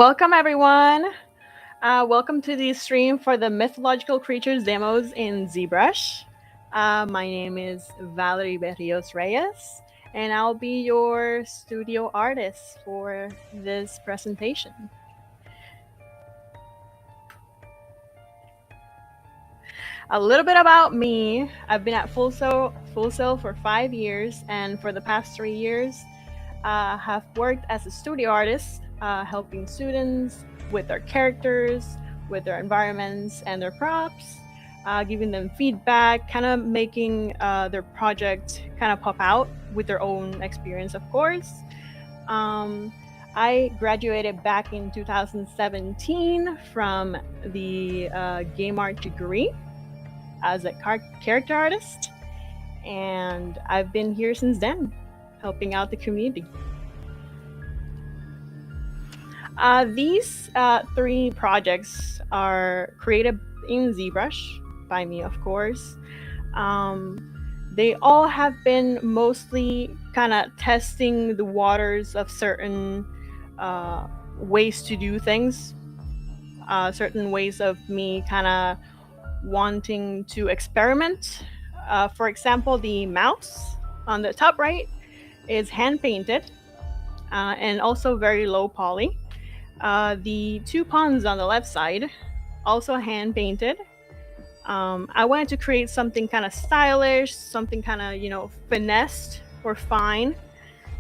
Welcome, everyone. Welcome to the stream for the mythological creatures demos in ZBrush. My name is Valerie Berrios Reyes, and I'll be your studio artist for this presentation. A little bit about me. I've been at Full Sail for 5 years, and for the past 3 years, have worked as a studio artist, helping students with their characters, with their environments and their props, giving them feedback, kind of making their project kind of pop out with their own experience, of course. I graduated back in 2017 from the game art degree as a character artist, and I've been here since then, helping out the community. These 3 projects are created in ZBrush by me, of course. They all have been mostly kind of testing the waters of certain ways to do things, certain ways of me kind of wanting to experiment. For example, the mouse on the top right is hand painted and also very low poly. The 2 pawns on the left side, also hand painted. I wanted to create something kind of stylish, something kind of, finessed or fine.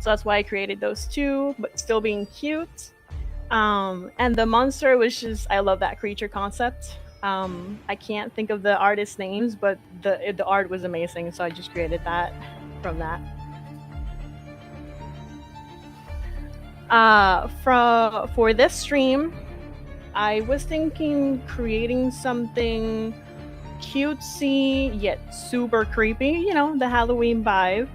So that's why I created those 2, but still being cute. And the monster was just, I love that creature concept. I can't think of the artist names, but the art was amazing, so I just created that from that. For this stream, I was thinking creating something cutesy yet super creepy, the Halloween vibe.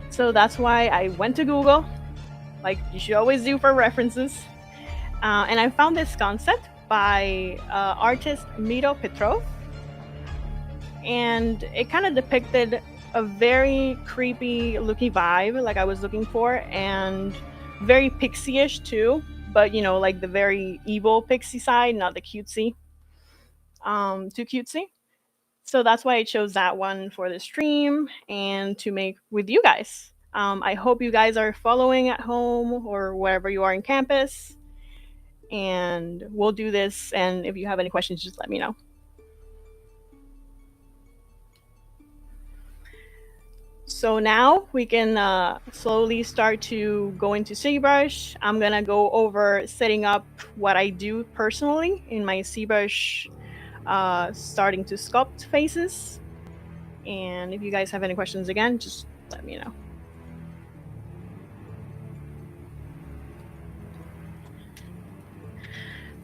So that's why I went to Google, like you should always do for references. And I found this concept by artist Miro Petrov. And it kind of depicted a very creepy looking vibe like I was looking for, and very pixie-ish too, but like the very evil pixie side, not the cutesy, too cutesy. So that's why I chose that one for the stream and to make with you guys. I hope you guys are following at home or wherever you are in campus, and we'll do this. And if you have any questions, just let me know. So now we can slowly start to go into ZBrush. I'm gonna go over setting up what I do personally in my ZBrush, starting to sculpt faces. And if you guys have any questions again, just let me know.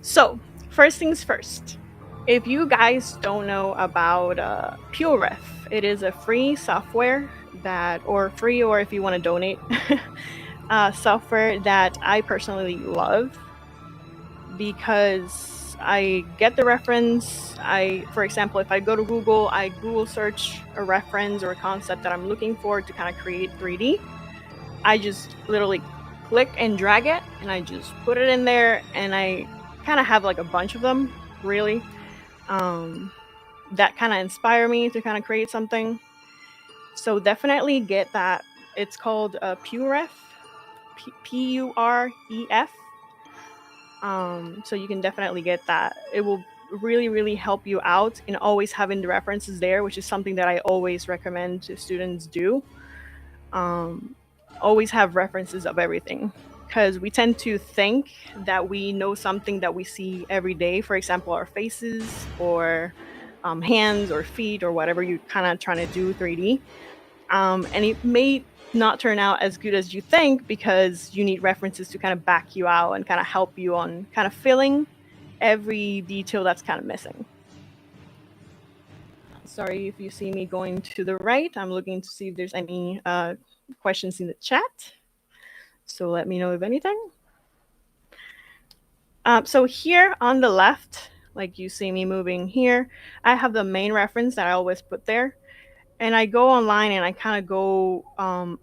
So first things first, if you guys don't know about PureRef, it is a free software or if you want to donate, software that I personally love because I get the reference. For example, if I go to Google, I Google search a reference or a concept that I'm looking for to kind of create 3D. I just literally click and drag it, and I just put it in there, and I kind of have like a bunch of them, really, that kind of inspire me to kind of create something. So definitely get that. It's called PureRef, PUREF. So you can definitely get that. It will really, really help you out in always having the references there, which is something that I always recommend to students do. Always have references of everything, because we tend to think that we know something that we see every day. For example, our faces or hands or feet or whatever you're kind of trying to do 3D. And it may not turn out as good as you think because you need references to kind of back you out and kind of help you on kind of filling every detail that's kind of missing. Sorry if you see me going to the right. I'm looking to see if there's any questions in the chat. So let me know if anything. So here on the left, like you see me moving here, I have the main reference that I always put there. And I go online and I kind of go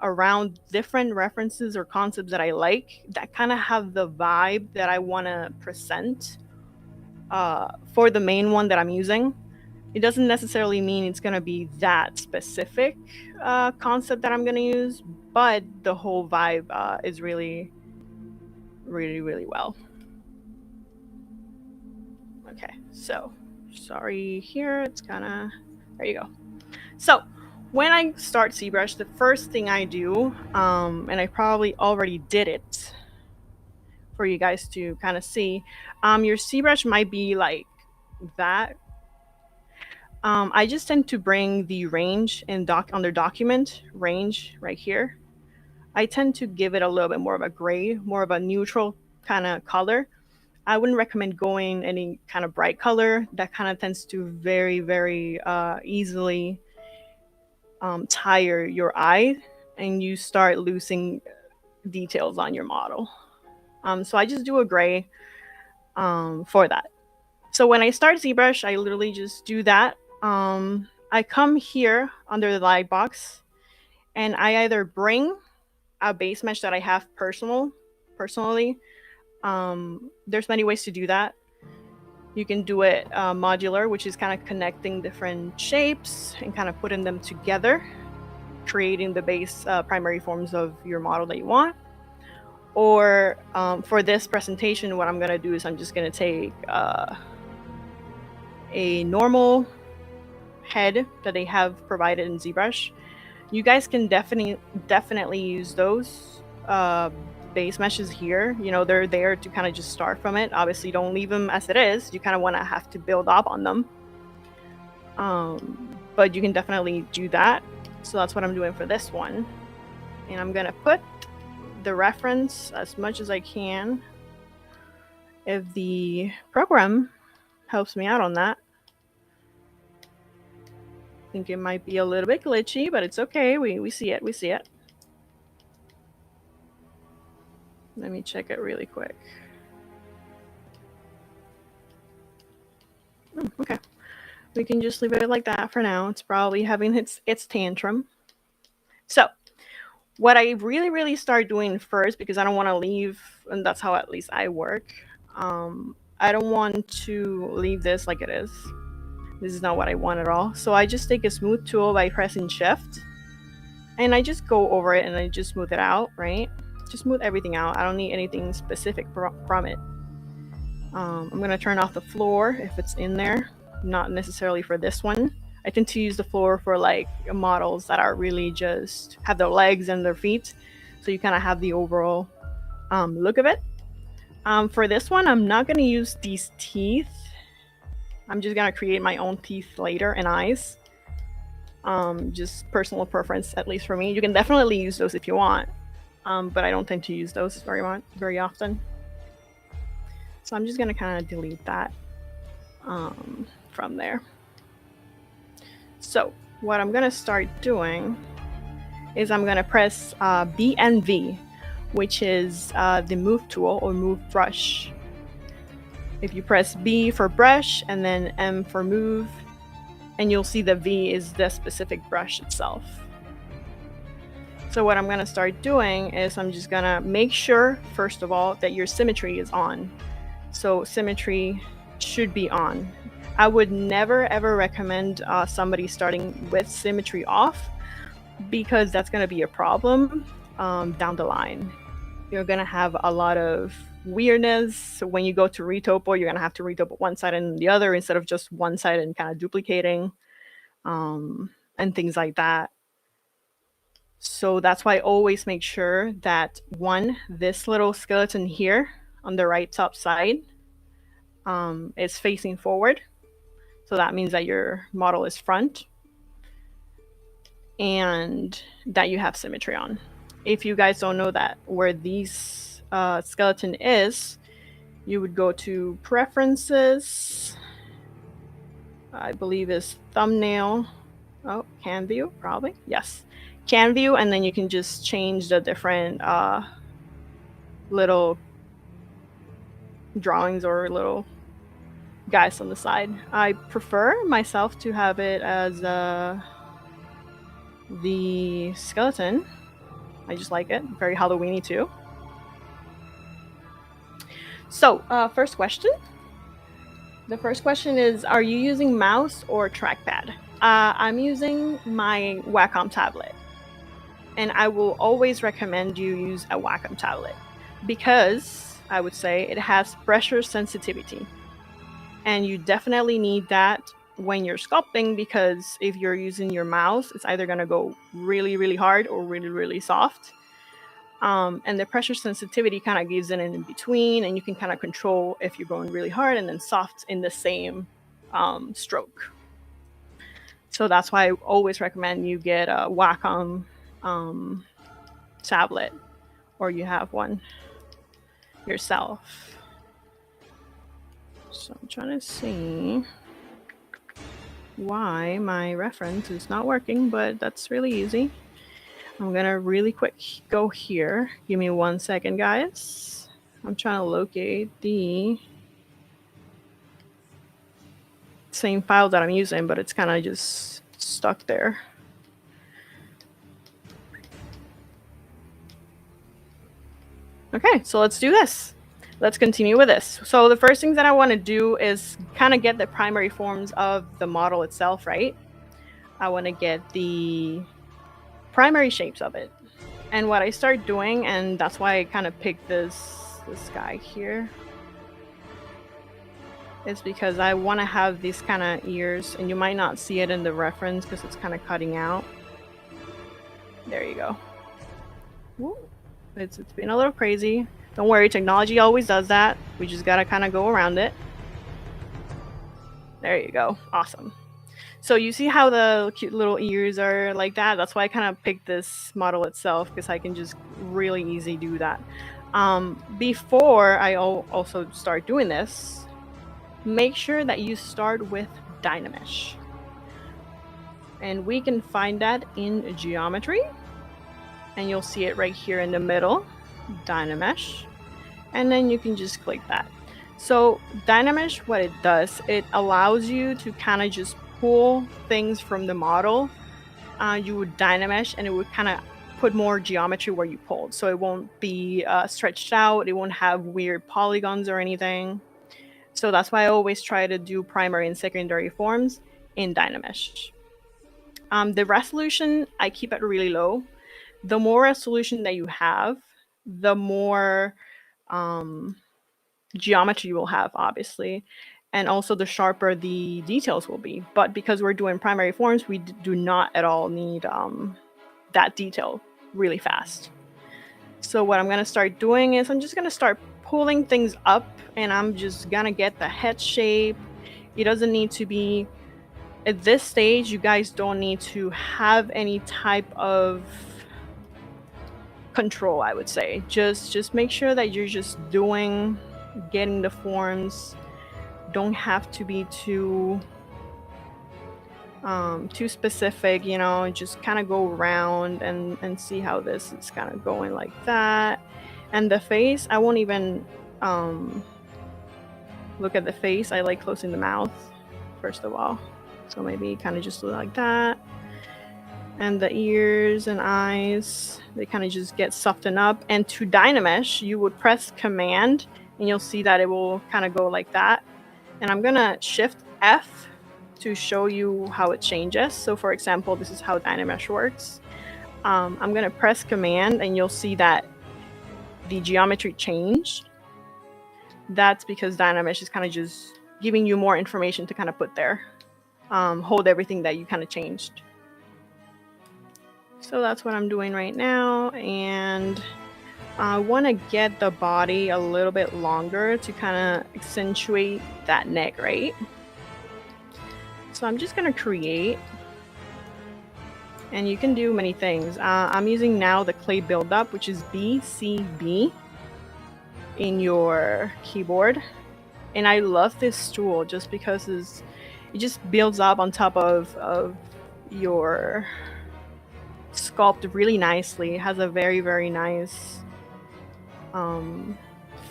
around different references or concepts that I like that kind of have the vibe that I want to present for the main one that I'm using. It doesn't necessarily mean it's going to be that specific concept that I'm going to use, but the whole vibe is really, really, really well. Okay, so sorry here, it's kind of, there you go. So when I start ZBrush, the first thing I do, and I probably already did it for you guys to kind of see, your ZBrush might be like that. I just tend to bring the range in under document range right here. I tend to give it a little bit more of a gray, more of a neutral kind of color. I wouldn't recommend going any kind of bright color. That kind of tends to very, very easily tire your eye and you start losing details on your model. So I just do a gray for that. So when I start ZBrush, I literally just do that. I come here under the light box and I either bring a base mesh that I have personally. There's many ways to do that. You can do it modular, which is kind of connecting different shapes and kind of putting them together, creating the base primary forms of your model that you want. Or for this presentation, what I'm going to do is I'm just going to take a normal head that they have provided in ZBrush. You guys can definitely use those base meshes here. You know, they're there to kind of just start from it. Obviously, don't leave them as it is. You kind of want to have to build up on them. But you can definitely do that. So that's what I'm doing for this one. And I'm going to put the reference as much as I can. If the program helps me out on that. I think it might be a little bit glitchy, but it's okay. We see it. We see it. Let me check it really quick. Okay. We can just leave it like that for now. It's probably having its tantrum. So what I really start doing first, because I don't want to leave, and that's how at least I work, I don't want to leave this like it is. This is not what I want at all. So I just take a smooth tool by pressing shift and I just go over it and I just smooth it out, right? Just smooth everything out. I don't need anything specific from it. I'm going to turn off the floor if it's in there. Not necessarily for this one. I tend to use the floor for like models that are really just have their legs and their feet. So you kind of have the overall look of it. For this one, I'm not going to use these teeth. I'm just going to create my own teeth later and eyes. Just personal preference, at least for me. You can definitely use those if you want. But I don't tend to use those very often. So I'm just going to kind of delete that from there. So what I'm going to start doing is I'm going to press B and V, which is the move tool or move brush. If you press B for brush and then M for move, and you'll see the V is the specific brush itself. So what I'm going to start doing is I'm just going to make sure, first of all, that your symmetry is on. So symmetry should be on. I would never ever recommend somebody starting with symmetry off, because that's going to be a problem down the line. You're going to have a lot of weirdness when you go to retopo. You're going to have to retopo one side and the other instead of just one side and kind of duplicating and things like that. So that's why I always make sure that this little skeleton here on the right top side is facing forward. So that means that your model is front and that you have symmetry on. If you guys don't know that where these skeleton is, you would go to preferences. I believe is thumbnail. Oh, can view, probably. Yes, can view, and then you can just change the different little drawings or little guys on the side. I prefer myself to have it as the skeleton. I just like it. Very Halloweeny too. So, first question. The first question is, are you using mouse or trackpad? I'm using my Wacom tablet. And I will always recommend you use a Wacom tablet because I would say it has pressure sensitivity. And you definitely need that when you're sculpting, because if you're using your mouse, it's either going to go really, really hard or really, really soft. And the pressure sensitivity kind of gives it in between, and you can kind of control if you're going really hard and then soft in the same stroke. So that's why I always recommend you get a Wacom tablet, or you have one yourself. So I'm trying to see why my reference is not working, but that's really easy. I'm gonna really quick go here. Give me 1 second, guys. I'm trying to locate the same file that I'm using, but it's kind of just stuck there. Okay, so let's do this. Let's continue with this. So the first things that I want to do is kind of get the primary forms of the model itself, right? I want to get the primary shapes of it. And what I start doing, and that's why I kind of picked this guy here, is because I want to have these kind of ears, and you might not see it in the reference because it's kind of cutting out. There you go. Woo. It's been a little crazy. Don't worry, technology always does that. We just gotta kind of go around it. There you go. Awesome. So you see how the cute little ears are like that? That's why I kind of picked this model itself, because I can just really easy do that. Before I also start doing this, make sure that you start with Dynamesh. And we can find that in geometry. And you'll see it right here in the middle, Dynamesh. And then you can just click that. So Dynamesh, what it does, it allows you to kind of just pull things from the model. You would Dynamesh, and it would kind of put more geometry where you pulled. So it won't be stretched out. It won't have weird polygons or anything. So that's why I always try to do primary and secondary forms in Dynamesh. The resolution, I keep it really low. The more resolution that you have, the more geometry you will have, obviously, and also the sharper the details will be. But because we're doing primary forms, we do not at all need that detail really fast. So what I'm going to start doing is I'm just going to start pulling things up, and I'm just going to get the head shape. It doesn't need to be, at this stage, you guys don't need to have any type of control, I would say. Just make sure that you're just getting the forms. Don't have to be too specific, you know. Just kind of go around and see how this is kind of going like that. And the face, I won't even look at the face. I like closing the mouth first of all, so maybe kind of just look like that. And the ears and eyes, they kind of just get softened up. And to Dynamesh, you would press Command, and you'll see that it will kind of go like that. And I'm gonna Shift F to show you how it changes. So for example, this is how Dynamesh works. I'm gonna press Command, and you'll see that the geometry changed. That's because Dynamesh is kind of just giving you more information to kind of put there. Hold everything that you kind of changed. So that's what I'm doing right now, and I want to get the body a little bit longer to kind of accentuate that neck, right? So I'm just going to create, and you can do many things. I'm using now the clay buildup, which is BCB in your keyboard, and I love this tool just because it just builds up on top of your sculpt really nicely. It has a very, very nice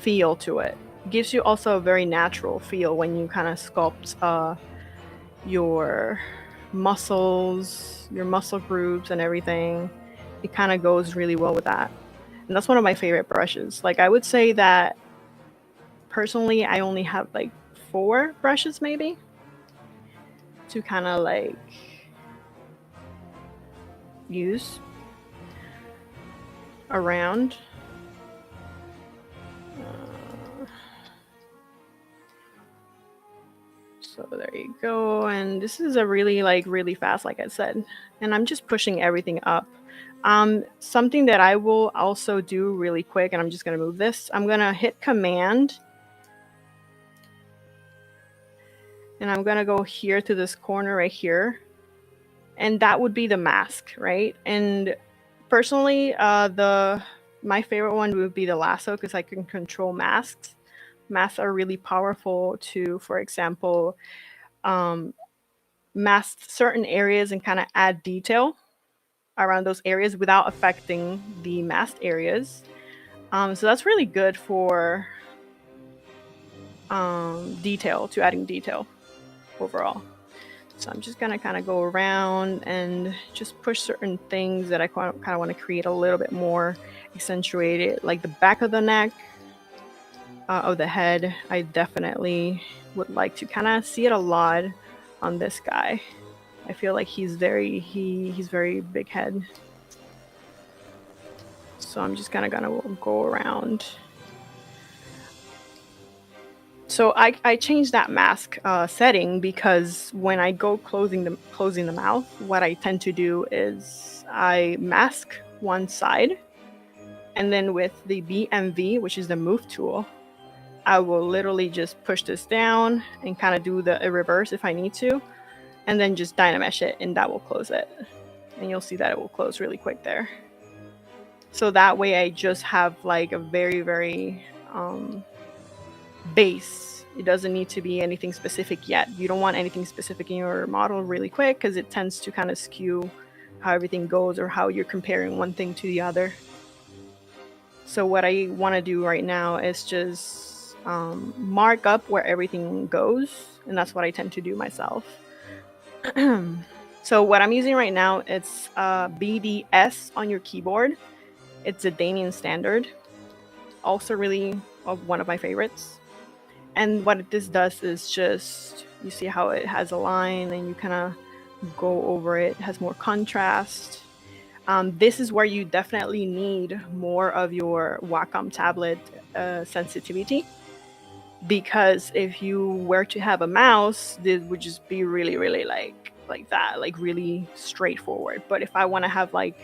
feel to it. It gives you also a very natural feel when you kind of sculpt your muscles, your muscle groups and everything. It kind of goes really well with that. And that's one of my favorite brushes. Like I would say that personally I only have like 4 brushes maybe to kind of like use around. So there you go. And this is a really fast, like I said, and I'm just pushing everything up. Something that I will also do really quick, and I'm just going to move this. I'm going to hit Command, and I'm going to go here to this corner right here, and that would be the mask, right? And personally, my favorite one would be the lasso because I can control masks. Masks are really powerful to, for example, mask certain areas and kind of add detail around those areas without affecting the masked areas. So that's really good for adding detail overall. So I'm just gonna kind of go around and just push certain things that I kind of want to create a little bit more accentuated, like the back of the neck, of the head. I definitely would like to kind of see it a lot on this guy. I feel like he's very big head. So I'm just kind of gonna go around. So I changed that mask setting because when I go closing the mouth, what I tend to do is I mask one side, and then with the BMV, which is the move tool, I will literally just push this down and kind of do the reverse if I need to, and then just Dynamesh it, and that will close it. And you'll see that it will close really quick there. So that way I just have like a very base. It doesn't need to be anything specific yet. You don't want anything specific in your model really quick because it tends to kind of skew how everything goes or how you're comparing one thing to the other. So what I want to do right now is just mark up where everything goes, and that's what I tend to do myself. So what I'm using right now, it's BDS on your keyboard. It's a Damien standard, also really one of my favorites. And what this does is just, you see how it has a line and you kind of go over it. It has more contrast. This is where you definitely need more of your Wacom tablet sensitivity, because if you were to have a mouse, this would just be really like that, like really straightforward. But if I want to have like,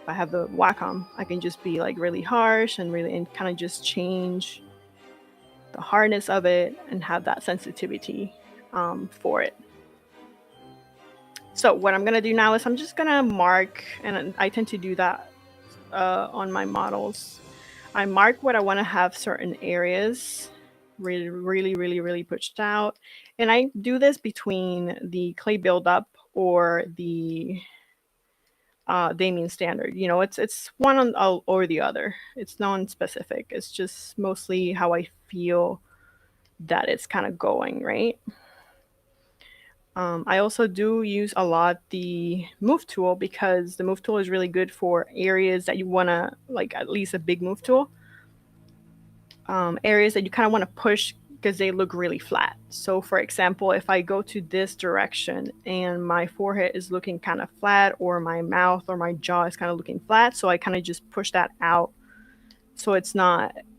if I have the Wacom, I can just be like really harsh and kind of just change the hardness of it and have that sensitivity for it. So what I'm gonna do now is I'm just gonna mark, and I tend to do that on my models. I mark what I want to have certain areas really pushed out, and I do this between the clay buildup or the Damien standard. You know, it's one or the other. It's non-specific. It's just mostly how I feel that it's kind of going, right? I also do use a lot the move tool because the move tool is really good for areas that you want to, like at least a big move tool. Areas that you kind of want to push because they look really flat. So for example, if I go to this direction and my forehead is looking kind of flat, or my mouth or my jaw is kind of looking flat, so I kind of just push that out so it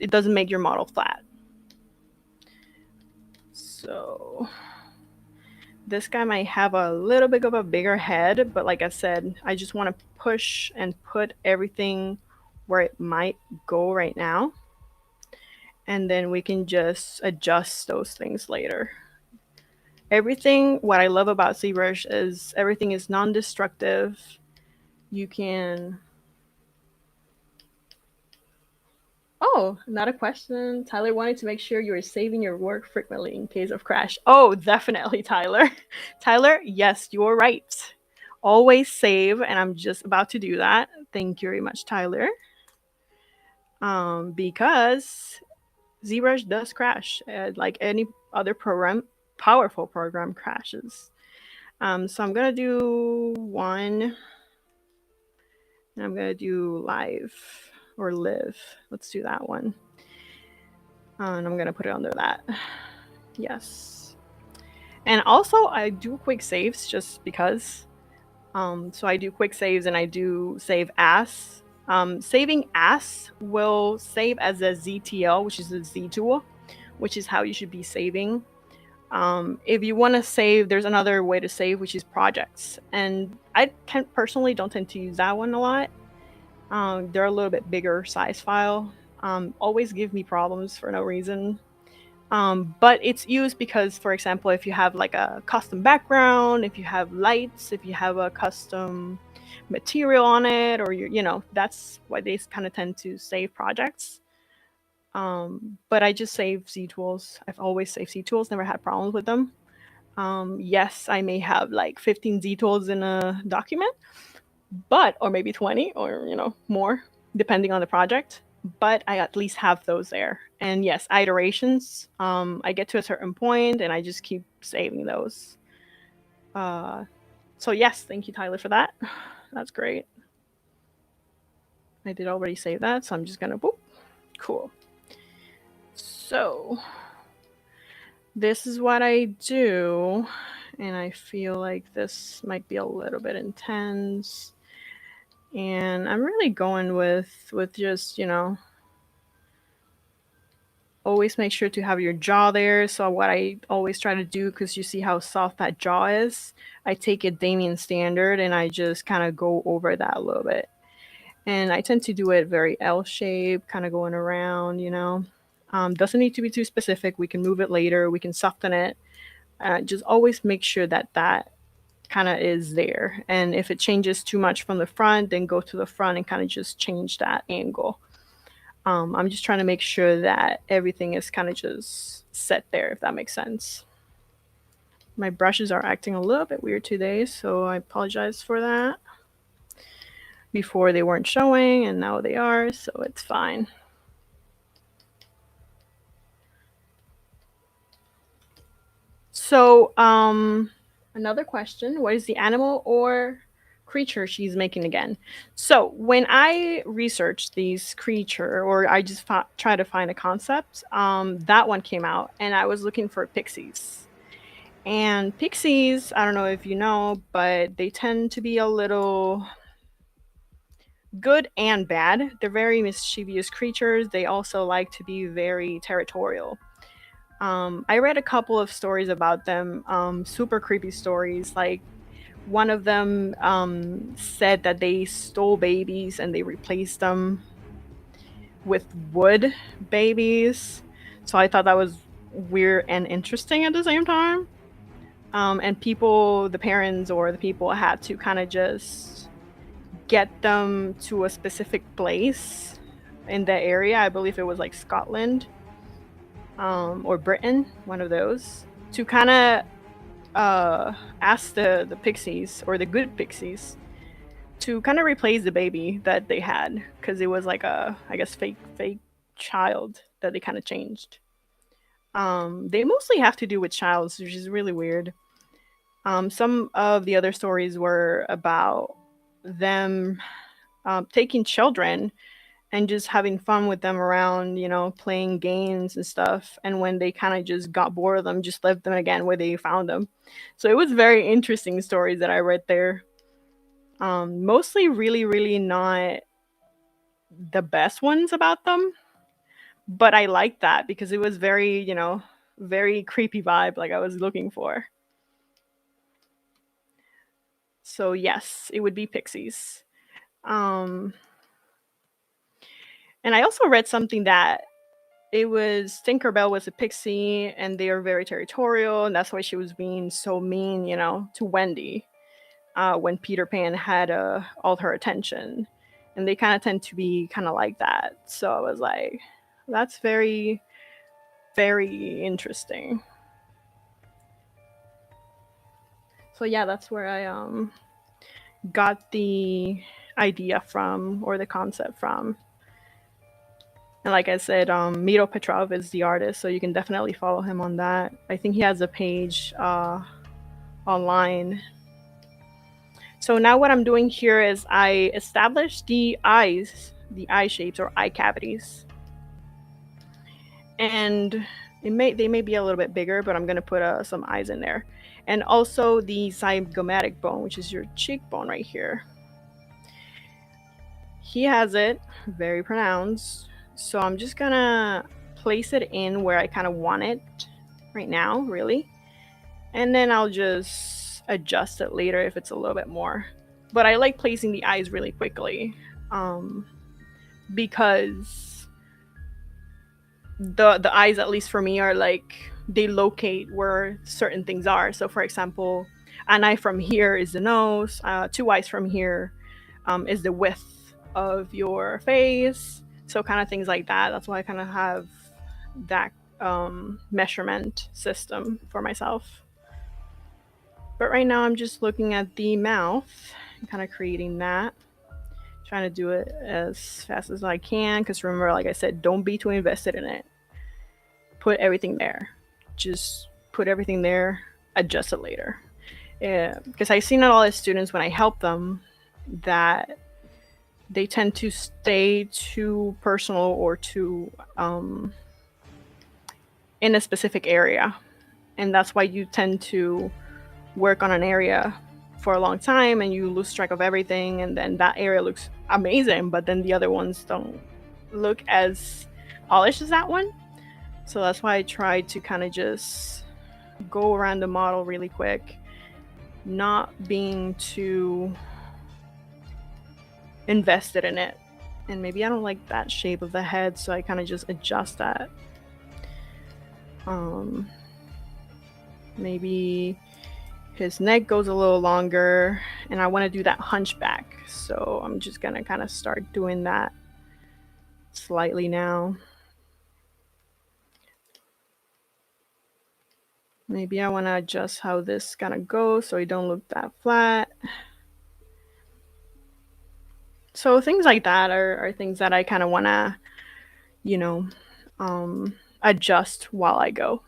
doesn't make your model flat. So this guy might have a little bit of a bigger head, but like I said, I just want to push and put everything where it might go right now. And then we can just adjust those things later. Everything, what I love about ZBrush is everything is non-destructive. You can... Oh, not a question. Tyler wanted to make sure you were saving your work frequently in case of crash. Oh, definitely, Tyler. Tyler, yes, you're right. Always save, and I'm just about to do that. Thank you very much, Tyler. Because ZBrush does crash, like any other program, powerful program crashes. So I'm gonna do one, and I'm gonna do live or live. Let's do that one. And I'm gonna put it under that. Yes. And also I do quick saves just because. So I do quick saves and I do save as. Saving as will save as a ZTL, which is a Z tool, which is how you should be saving. If you want to save, there's another way to save, which is projects. And I personally don't tend to use that one a lot. They're a little bit bigger size file. Always give me problems for no reason. But it's used because, for example, if you have like a custom background, if you have lights, if you have a custom material on it, or that's why they kind of tend to save projects. But I just save Z tools. I've always saved Z tools, never had problems with them. Yes, I may have like 15 Z tools in a document, or maybe 20 or more, depending on the project. But I at least have those there. And yes, iterations. I get to a certain point and I just keep saving those. So yes, thank you, Tyler, for that. That's great. I did already save that, so I'm just gonna boop. Cool. So this is what I do, and I feel like this might be a little bit intense. And I'm really going with just, always make sure to have your jaw there. So what I always try to do, because you see how soft that jaw is, I take a Damien standard and I just kind of go over that a little bit. And I tend to do it very L-shaped, kind of going around, doesn't need to be too specific. We can move it later. We can soften it. Just always make sure that kind of is there. And if it changes too much from the front, then go to the front and kind of just change that angle. I'm just trying to make sure that everything is kind of just set there, if that makes sense. My brushes are acting a little bit weird today, so I apologize for that. Before they weren't showing, and now they are, so it's fine. So, another question: what is the animal or creature she's making again? So when I researched these creature, or I just try to find a concept, that one came out, and I was looking for pixies. And pixies, I don't know if you know, but they tend to be a little good and bad. They're very mischievous creatures. They also like to be very territorial. I read a couple of stories about them, super creepy stories. Like one of them said that they stole babies and they replaced them with wood babies. So I thought that was weird and interesting at the same time. And people, the parents or the people, had to kind of just get them to a specific place in the area. I believe it was like Scotland or Britain, one of those, to kind of ask the pixies, or the good pixies, to kind of replace the baby that they had, because it was like a, I guess, fake child that they kind of changed. They mostly have to do with childs, which is really weird. Some of the other stories were about them taking children and just having fun with them around, playing games and stuff. And when they kind of just got bored of them, just left them again where they found them. So it was very interesting stories that I read there. Mostly really, really not the best ones about them. But I liked that because it was very, very creepy vibe like I was looking for. So yes, it would be pixies. Um, and I also read something that it was Tinkerbell was a pixie and they are very territorial, and that's why she was being so mean, to Wendy when Peter Pan had all her attention. And they kind of tend to be kind of like that. So I was like, that's very, very interesting. So yeah, that's where I got the idea from, or the concept from. And like I said, Miro Petrov is the artist, so you can definitely follow him on that. I think he has a page online. So now what I'm doing here is I established the eyes, the eye shapes or eye cavities. And they may be a little bit bigger, but I'm going to put some eyes in there. And also the zygomatic bone, which is your cheekbone right here. He has it very pronounced. So I'm just going to place it in where I kind of want it right now, really. And then I'll just adjust it later if it's a little bit more. But I like placing the eyes really quickly because the eyes, at least for me, are like they locate where certain things are. So for example, an eye from here is the nose, 2 eyes from here is the width of your face. So kind of things like that. That's why I kind of have that measurement system for myself. But right now I'm just looking at the mouth and kind of creating that. Trying to do it as fast as I can, because remember, like I said, don't be too invested in it. Put everything there. Just put everything there, adjust it later. Yeah, because I've seen a lot of students when I help them that they tend to stay too personal or too in a specific area. And that's why you tend to work on an area for a long time and you lose track of everything, and then that area looks amazing, but then the other ones don't look as polished as that one. So that's why I tried to kind of just go around the model really quick, not being too invested in it. And maybe I don't like that shape of the head, so I kind of just adjust that. Maybe his neck goes a little longer, and I want to do that hunchback. So I'm just going to kind of start doing that slightly now. Maybe I want to adjust how this kind of goes so it don't look that flat. So things like that are things that I kind of want to, you know, adjust while I go.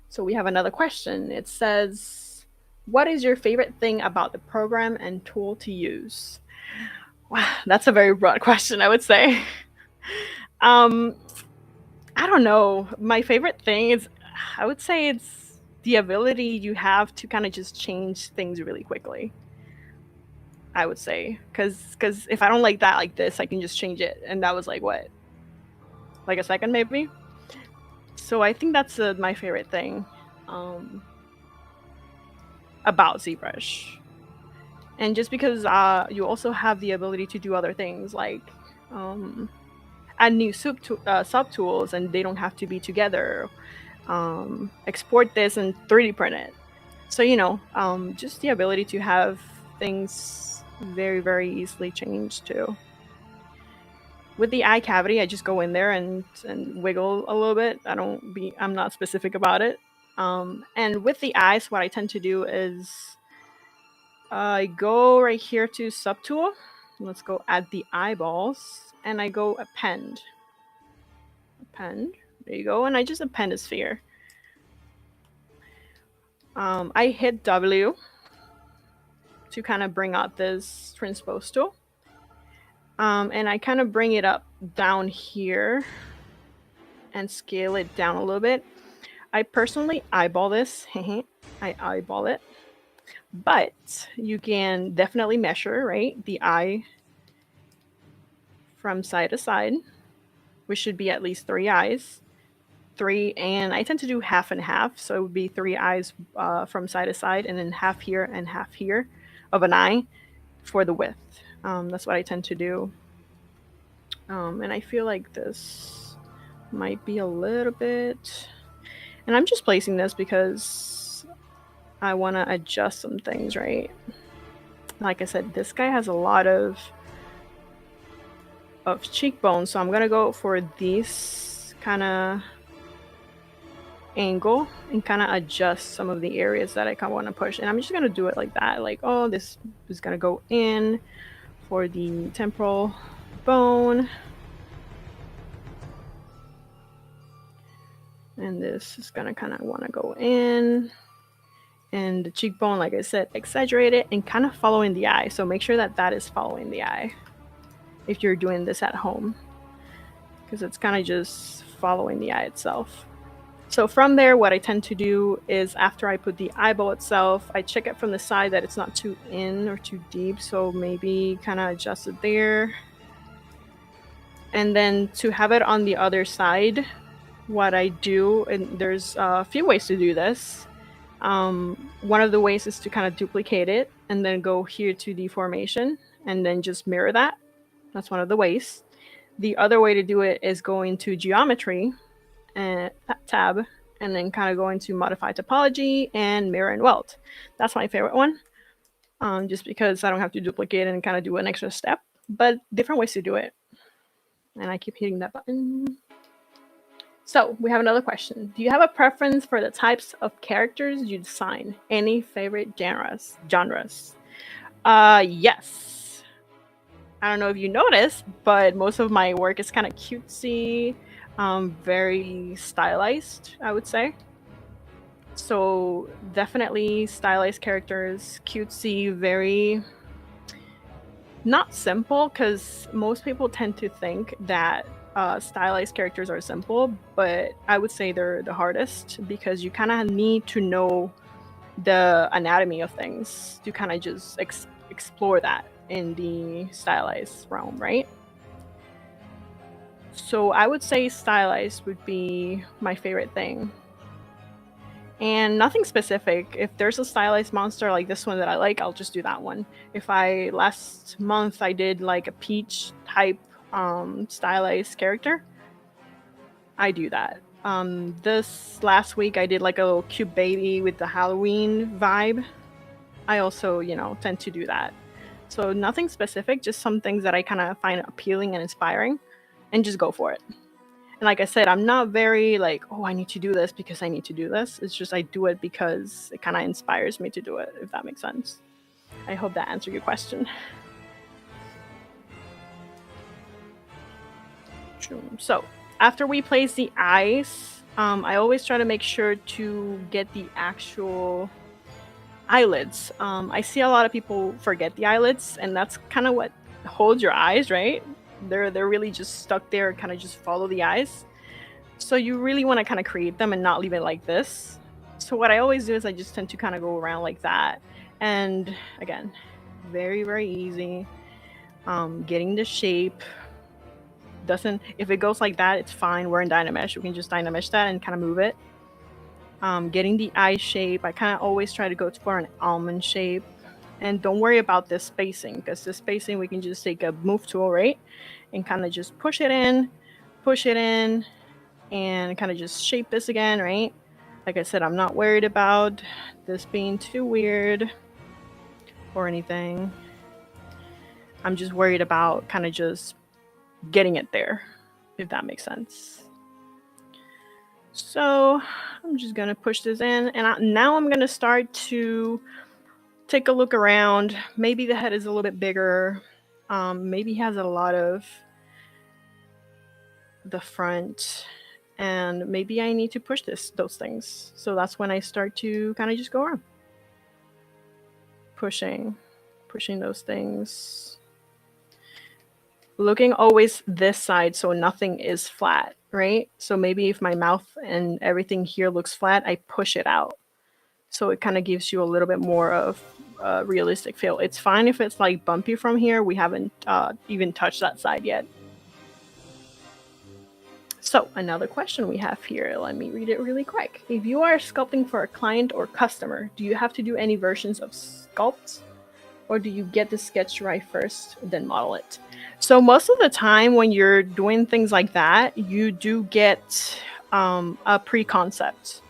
So we have another question. It says, what is your favorite thing about the program and tool to use? Wow, that's a very broad question, I would say. I don't know. My favorite thing is, I would say it's the ability you have to kind of just change things really quickly. I would say, because if I don't like that like this, I can just change it, and that was like what, like a second maybe. So I think that's my favorite thing about ZBrush, and just because you also have the ability to do other things like add new subtools, and they don't have to be together. Export this and 3D print it. So just the ability to have things very, very easily changed too. With the eye cavity, I just go in there and wiggle a little bit. I'm not specific about it. And with the eyes, what I tend to do is I go right here to subtool. Let's go add the eyeballs, and I go append. Append. There you go, and I just append a sphere. I hit W to kind of bring out this transpose tool. And I kind of bring it up down here and scale it down a little bit. I personally eyeball this. I eyeball it. But you can definitely measure, right, the eye from side to side, which should be at least 3 eyes. 3, and I tend to do half and half, so it would be 3 eyes from side to side, and then half here and half here of an eye for the width. That's what I tend to do. And I feel like this might be a little bit, and I'm just placing this because I want to adjust some things, right? Like I said, this guy has a lot of cheekbones, so I'm gonna go for this kind of angle and kind of adjust some of the areas that I kind of want to push. And I'm just gonna do it like that, like, oh, this is gonna go in for the temporal bone, and this is gonna kind of want to go in. And the cheekbone, like I said, exaggerate it and kind of following the eye. So make sure that that is following the eye if you're doing this at home, because it's kind of just following the eye itself. So from there, what I tend to do is after I put the eyeball itself, I check it from the side that it's not too in or too deep. So maybe kind of adjust it there. And then to have it on the other side, what I do, and there's a few ways to do this. One of the ways is to kind of duplicate it and then go here to deformation and then just mirror that. That's one of the ways. The other way to do it is go into geometry and tab and then kind of go into modify topology and mirror and weld. That's my favorite one, just because I don't have to duplicate and kind of do an extra step, but different ways to do it. And I keep hitting that button. So we have another question. Do you have a preference for the types of characters you design? Any favorite genres? Yes. I don't know if you noticed, but most of my work is kind of cutesy, very stylized, I would say. So definitely stylized characters, cutesy, very not simple, because most people tend to think that stylized characters are simple, but I would say they're the hardest because you kind of need to know the anatomy of things to kind of just explore that in the stylized realm, right? So I would say stylized would be my favorite thing. And nothing specific. If there's a stylized monster like this one that I like, I'll just do that one. If last month I did like a peach type stylized character, I do that. This last week I did like a little cute baby with the Halloween vibe. I also, tend to do that. So nothing specific, just some things that I kind of find appealing and inspiring and just go for it. And like I said, I'm not very like, oh, I need to do this because I need to do this. It's just I do it because it kind of inspires me to do it, if that makes sense. I hope that answered your question. So after we place the eyes, I always try to make sure to get the actual eyelids. I see a lot of people forget the eyelids, and that's kind of what holds your eyes, right? They're really just stuck there, kind of just follow the eyes. So you really want to kind of create them and not leave it like this. So what I always do is I just tend to kind of go around like that. And again, very, very easy. Getting the shape. If it goes like that, it's fine. We're in Dynamesh. We can just Dynamesh that and kind of move it. Getting the eye shape. I kind of always try to go for an almond shape. And don't worry about this spacing, because the spacing we can just take a move tool, right? And kind of just push it in, and kind of just shape this again, right? Like I said, I'm not worried about this being too weird or anything. I'm just worried about kind of just getting it there, if that makes sense. So I'm just gonna push this in, and now I'm gonna start to take a look around. Maybe the head is a little bit bigger. Maybe he has a lot of the front, and maybe I need to push those things. So that's when I start to kind of just go around pushing those things, looking always this side so nothing is flat, right? So maybe if my mouth and everything here looks flat, I push it out, so it kind of gives you a little bit more of a realistic feel. It's fine if it's like bumpy from here. We haven't even touched that side yet. So another question we have here, let me read it really quick. If you are sculpting for a client or customer, do you have to do any versions of sculpt, or do you get the sketch right first, then model it? So most of the time when you're doing things like that, you do get a pre-concept.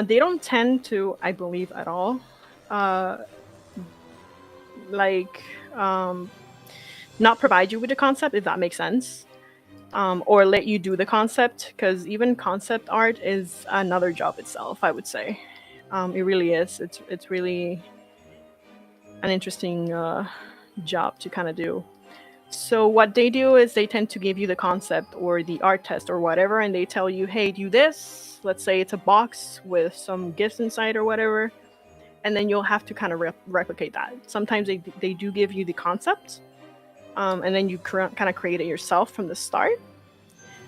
They don't tend to, I believe, at all, not provide you with a concept, if that makes sense. Or let you do the concept, because even concept art is another job itself, I would say. It really is. It's really an interesting job to kind of do. So what they do is they tend to give you the concept or the art test or whatever, and they tell you, hey, do this. Let's say it's a box with some gifts inside or whatever. and then you'll have to kind of replicate that. Sometimes they do give you the concept, and then you kind of create it yourself from the start.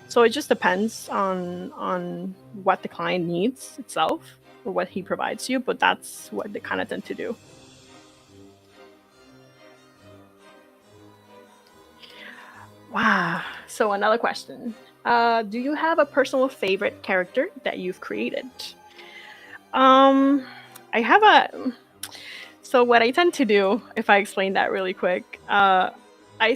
So it just depends on what the client needs itself or what he provides you, but that's what they kind of tend to do. Wow. So another question. Do you have a personal favorite character that you've created? I have a... So what I tend to do, if I explain that really quick, I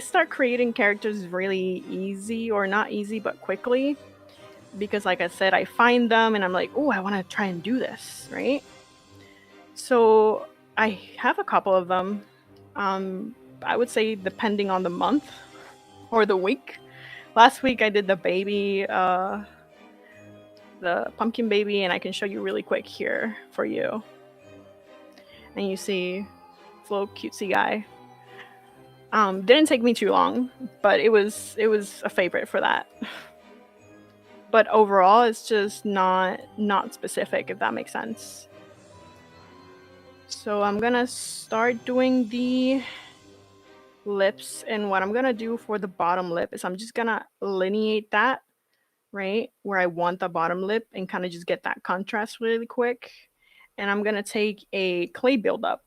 start creating characters really easy, or not easy, but quickly. Because like I said, I find them and I'm like, oh, I want to try and do this, right? So I have a couple of them. I would say depending on the month or the week. Last week I did the baby, the pumpkin baby, and I can show you really quick here for you. And you see this little cutesy guy. Didn't take me too long, but it was a favorite for that. But overall, it's just not specific, if that makes sense. So I'm gonna start doing the lips, and what I'm gonna do for the bottom lip is I'm just gonna lineate that right where I want the bottom lip and kind of just get that contrast really quick. And I'm gonna take a clay buildup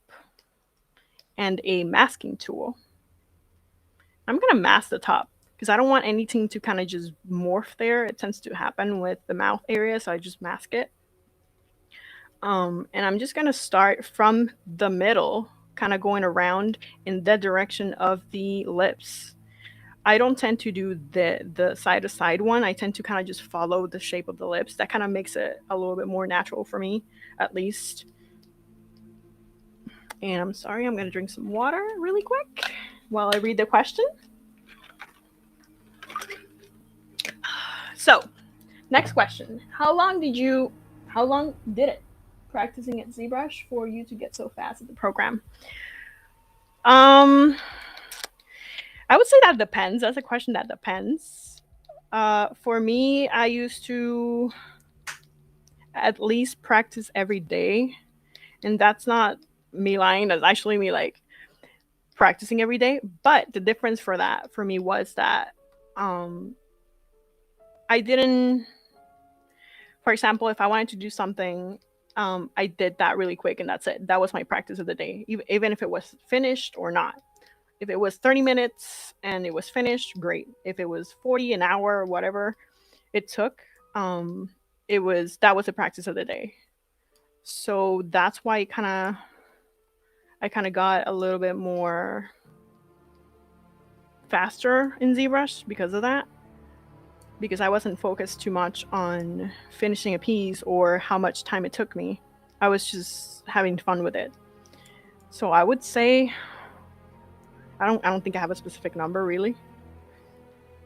and a masking tool. I'm gonna mask the top because I don't want anything to kind of just morph there. It tends to happen with the mouth area, so I just mask it. And I'm just gonna start from the middle, kind of going around in the direction of the lips. I don't tend to do the side to side one. I tend to kind of just follow the shape of the lips. That kind of makes it a little bit more natural for me, at least. And I'm sorry, I'm gonna drink some water really quick while I read the question. So, next question. How long did it practicing at ZBrush for you to get so fast at the program? I would say that depends. That's a question that depends. For me, I used to at least practice every day. And that's not me lying. That's actually me like practicing every day. But the difference for that for me was that I didn't, for example, if I wanted to do something, I did that really quick and that's it. That was my practice of the day, even if it was finished or not. If it was 30 minutes and it was finished, great. If it was 40, an hour, or whatever it took, that was the practice of the day. So that's why I kind of got a little bit more faster in ZBrush because of that. Because I wasn't focused too much on finishing a piece or how much time it took me. I was just having fun with it. So I would say I don't think I have a specific number really.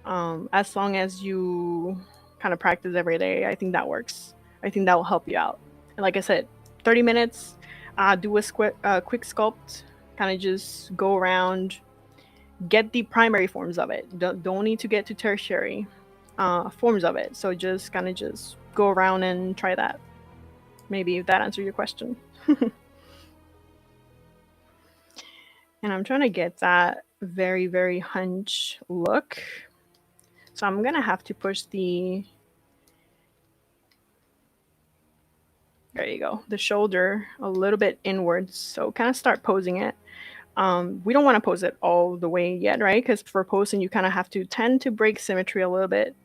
As long as you kind of practice every day, I think that works. I think that will help you out. And like I said, 30 minutes, do a quick sculpt, kind of just go around, get the primary forms of it. Don't need to get to tertiary forms of it. So just kind of just go around and try that. Maybe that answered your question. And I'm trying to get that very, very hunch look. So I'm going to have to push the, there you go, the shoulder a little bit inwards. So kind of start posing it. We don't want to pose it all the way yet, right? Because for posing, you kind of have to tend to break symmetry a little bit.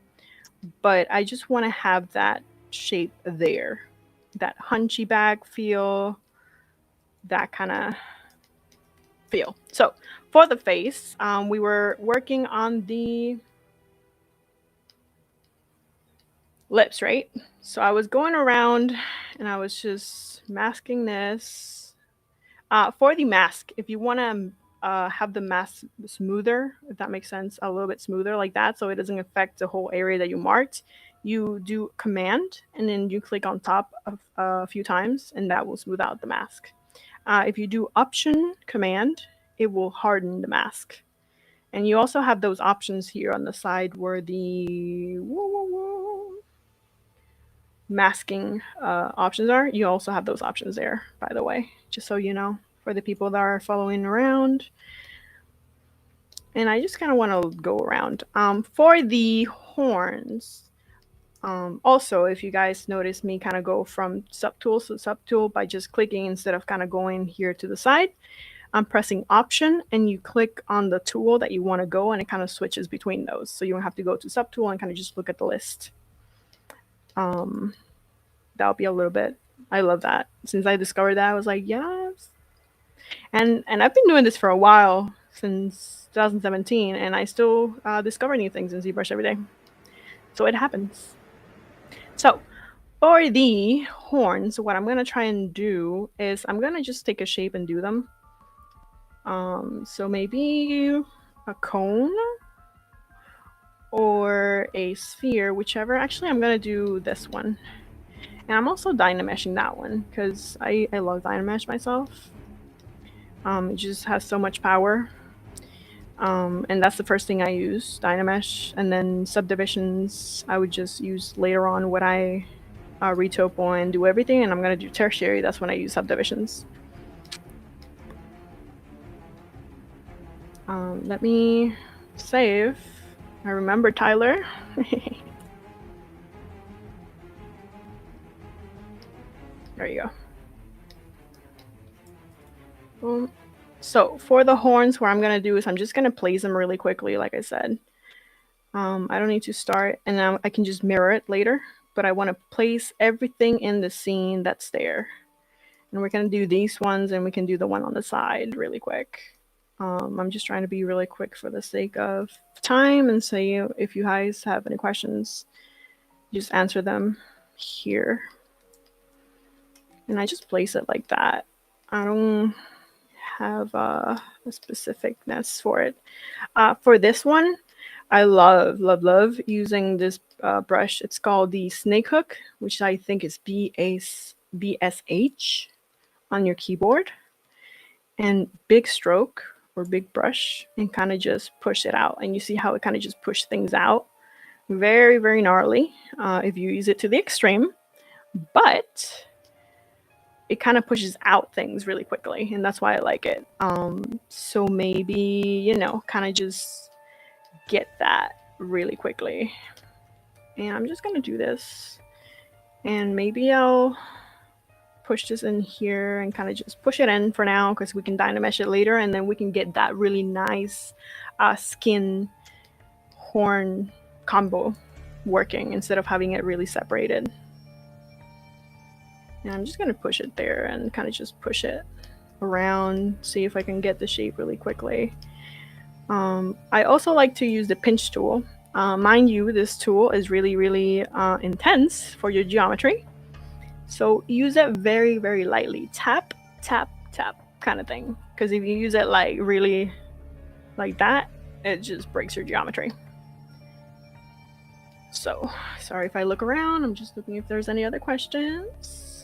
But I just want to have that shape there, that hunchy back feel, that kind of feel. So for the face, we were working on the lips, right? So I was going around and I was just masking this. For the mask, if you want to have the mask smoother, if that makes sense, a little bit smoother like that, so it doesn't affect the whole area that you marked, you do Command and then you click on top of a few times and that will smooth out the mask. If you do Option Command, it will harden the mask. And you also have those options here on the side where the masking options are, you also have those options there, by the way, just so you know, for the people that are following around. And I just kind of want to go around. For the horns, also, if you guys notice me kind of go from subtool to subtool by just clicking instead of kind of going here to the side, I'm pressing Option and you click on the tool that you want to go, and it kind of switches between those. So you don't have to go to subtool and kind of just look at the list. That'll be a little bit. I love that. Since I discovered that, I was like, yes. And I've been doing this for a while, since 2017, and I still discover new things in ZBrush every day. So it happens. So for the horns, what I'm going to try and do is I'm going to just take a shape and do them. So maybe a cone or a sphere, whichever. Actually, I'm going to do this one. And I'm also Dynameshing that one because I love Dynamesh myself. It just has so much power. And that's the first thing I use, Dynamesh. And then subdivisions, I would just use later on when I retopo and do everything. And I'm going to do tertiary, that's when I use subdivisions. Let me save. I remember Tyler. There you go. Boom. So for the horns, what I'm going to do is I'm just going to place them really quickly, like I said. I don't need to start, and now I can just mirror it later, but I want to place everything in the scene that's there. And we're going to do these ones, and we can do the one on the side really quick. I'm just trying to be really quick for the sake of time, and say if you guys have any questions, just answer them here. And I just place it like that. I don't have a specificness for it. For this one, I love using this brush. It's called the Snake Hook, which I think is BSH on your keyboard. And big stroke or big brush and kind of just push it out. And you see how it kind of just pushed things out. Very, very gnarly if you use it to the extreme. But it kind of pushes out things really quickly, and that's why I like it. So maybe, you know, kind of just get that really quickly. And I'm just gonna do this, and maybe I'll push this in here and kind of just push it in for now, because we can Dynamesh it later, and then we can get that really nice skin horn combo working instead of having it really separated. And I'm just going to push it there and kind of just push it around, see if I can get the shape really quickly. I also like to use the pinch tool. Mind you, this tool is really, really intense for your geometry. So use it very, very lightly. Tap, tap, tap kind of thing. Because if you use it like really like that, it just breaks your geometry. So, sorry if I look around. I'm just looking if there's any other questions.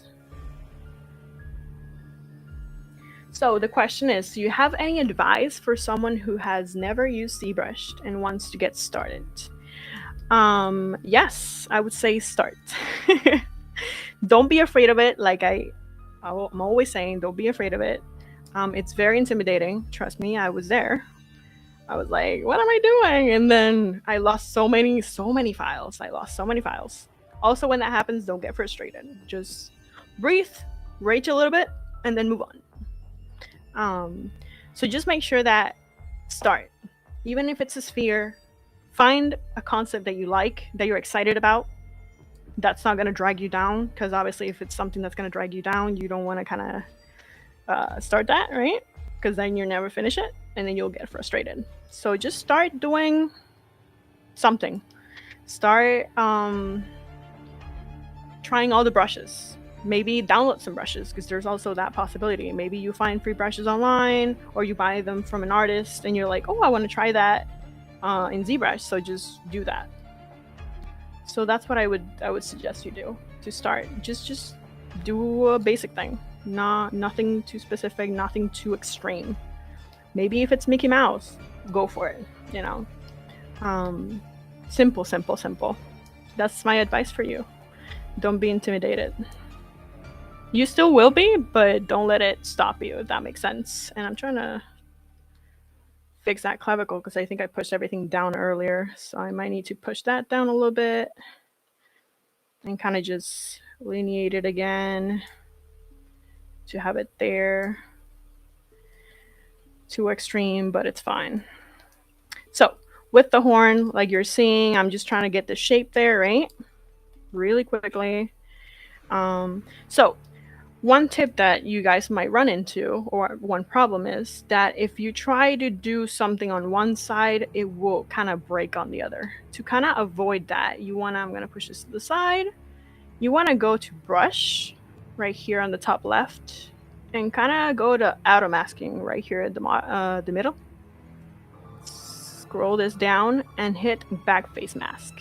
So the question is, do you have any advice for someone who has never used ZBrush and wants to get started? Yes, I would say start. Don't be afraid of it. Like I'm always saying, don't be afraid of it. It's very intimidating. Trust me, I was there. I was like, what am I doing? And then I lost so many files. I lost so many files. Also, when that happens, don't get frustrated. Just breathe, rage a little bit, and then move on. So just make sure that start. Even if it's a sphere, find a concept that you like, that you're excited about. That's not going to drag you down, because obviously if it's something that's going to drag you down, you don't want to kind of start that, right? Because then you'll never finish it, and then you'll get frustrated. So just start doing something. Start trying all the brushes. Maybe download some brushes, because there's also that possibility. Maybe you find free brushes online, or you buy them from an artist and you're like, oh, I want to try that in ZBrush, so just do that. So that's what I would suggest you do to start. Just do a basic thing. Nothing too specific, nothing too extreme. Maybe if it's Mickey Mouse, go for it, you know. Simple. That's my advice for you. Don't be intimidated. You still will be, but don't let it stop you, if that makes sense. And I'm trying to fix that clavicle because I think I pushed everything down earlier. So I might need to push that down a little bit and kind of just lineate it again to have it there. Too extreme, but it's fine. So with the horn, like you're seeing, I'm just trying to get the shape there, right? Really quickly. So one tip that you guys might run into, or one problem, is that if you try to do something on one side, it will kind of break on the other. To kind of avoid that, you want to, I'm going to push this to the side. You want to go to brush right here on the top left and kind of go to auto masking right here at the middle. Scroll this down and hit back face mask.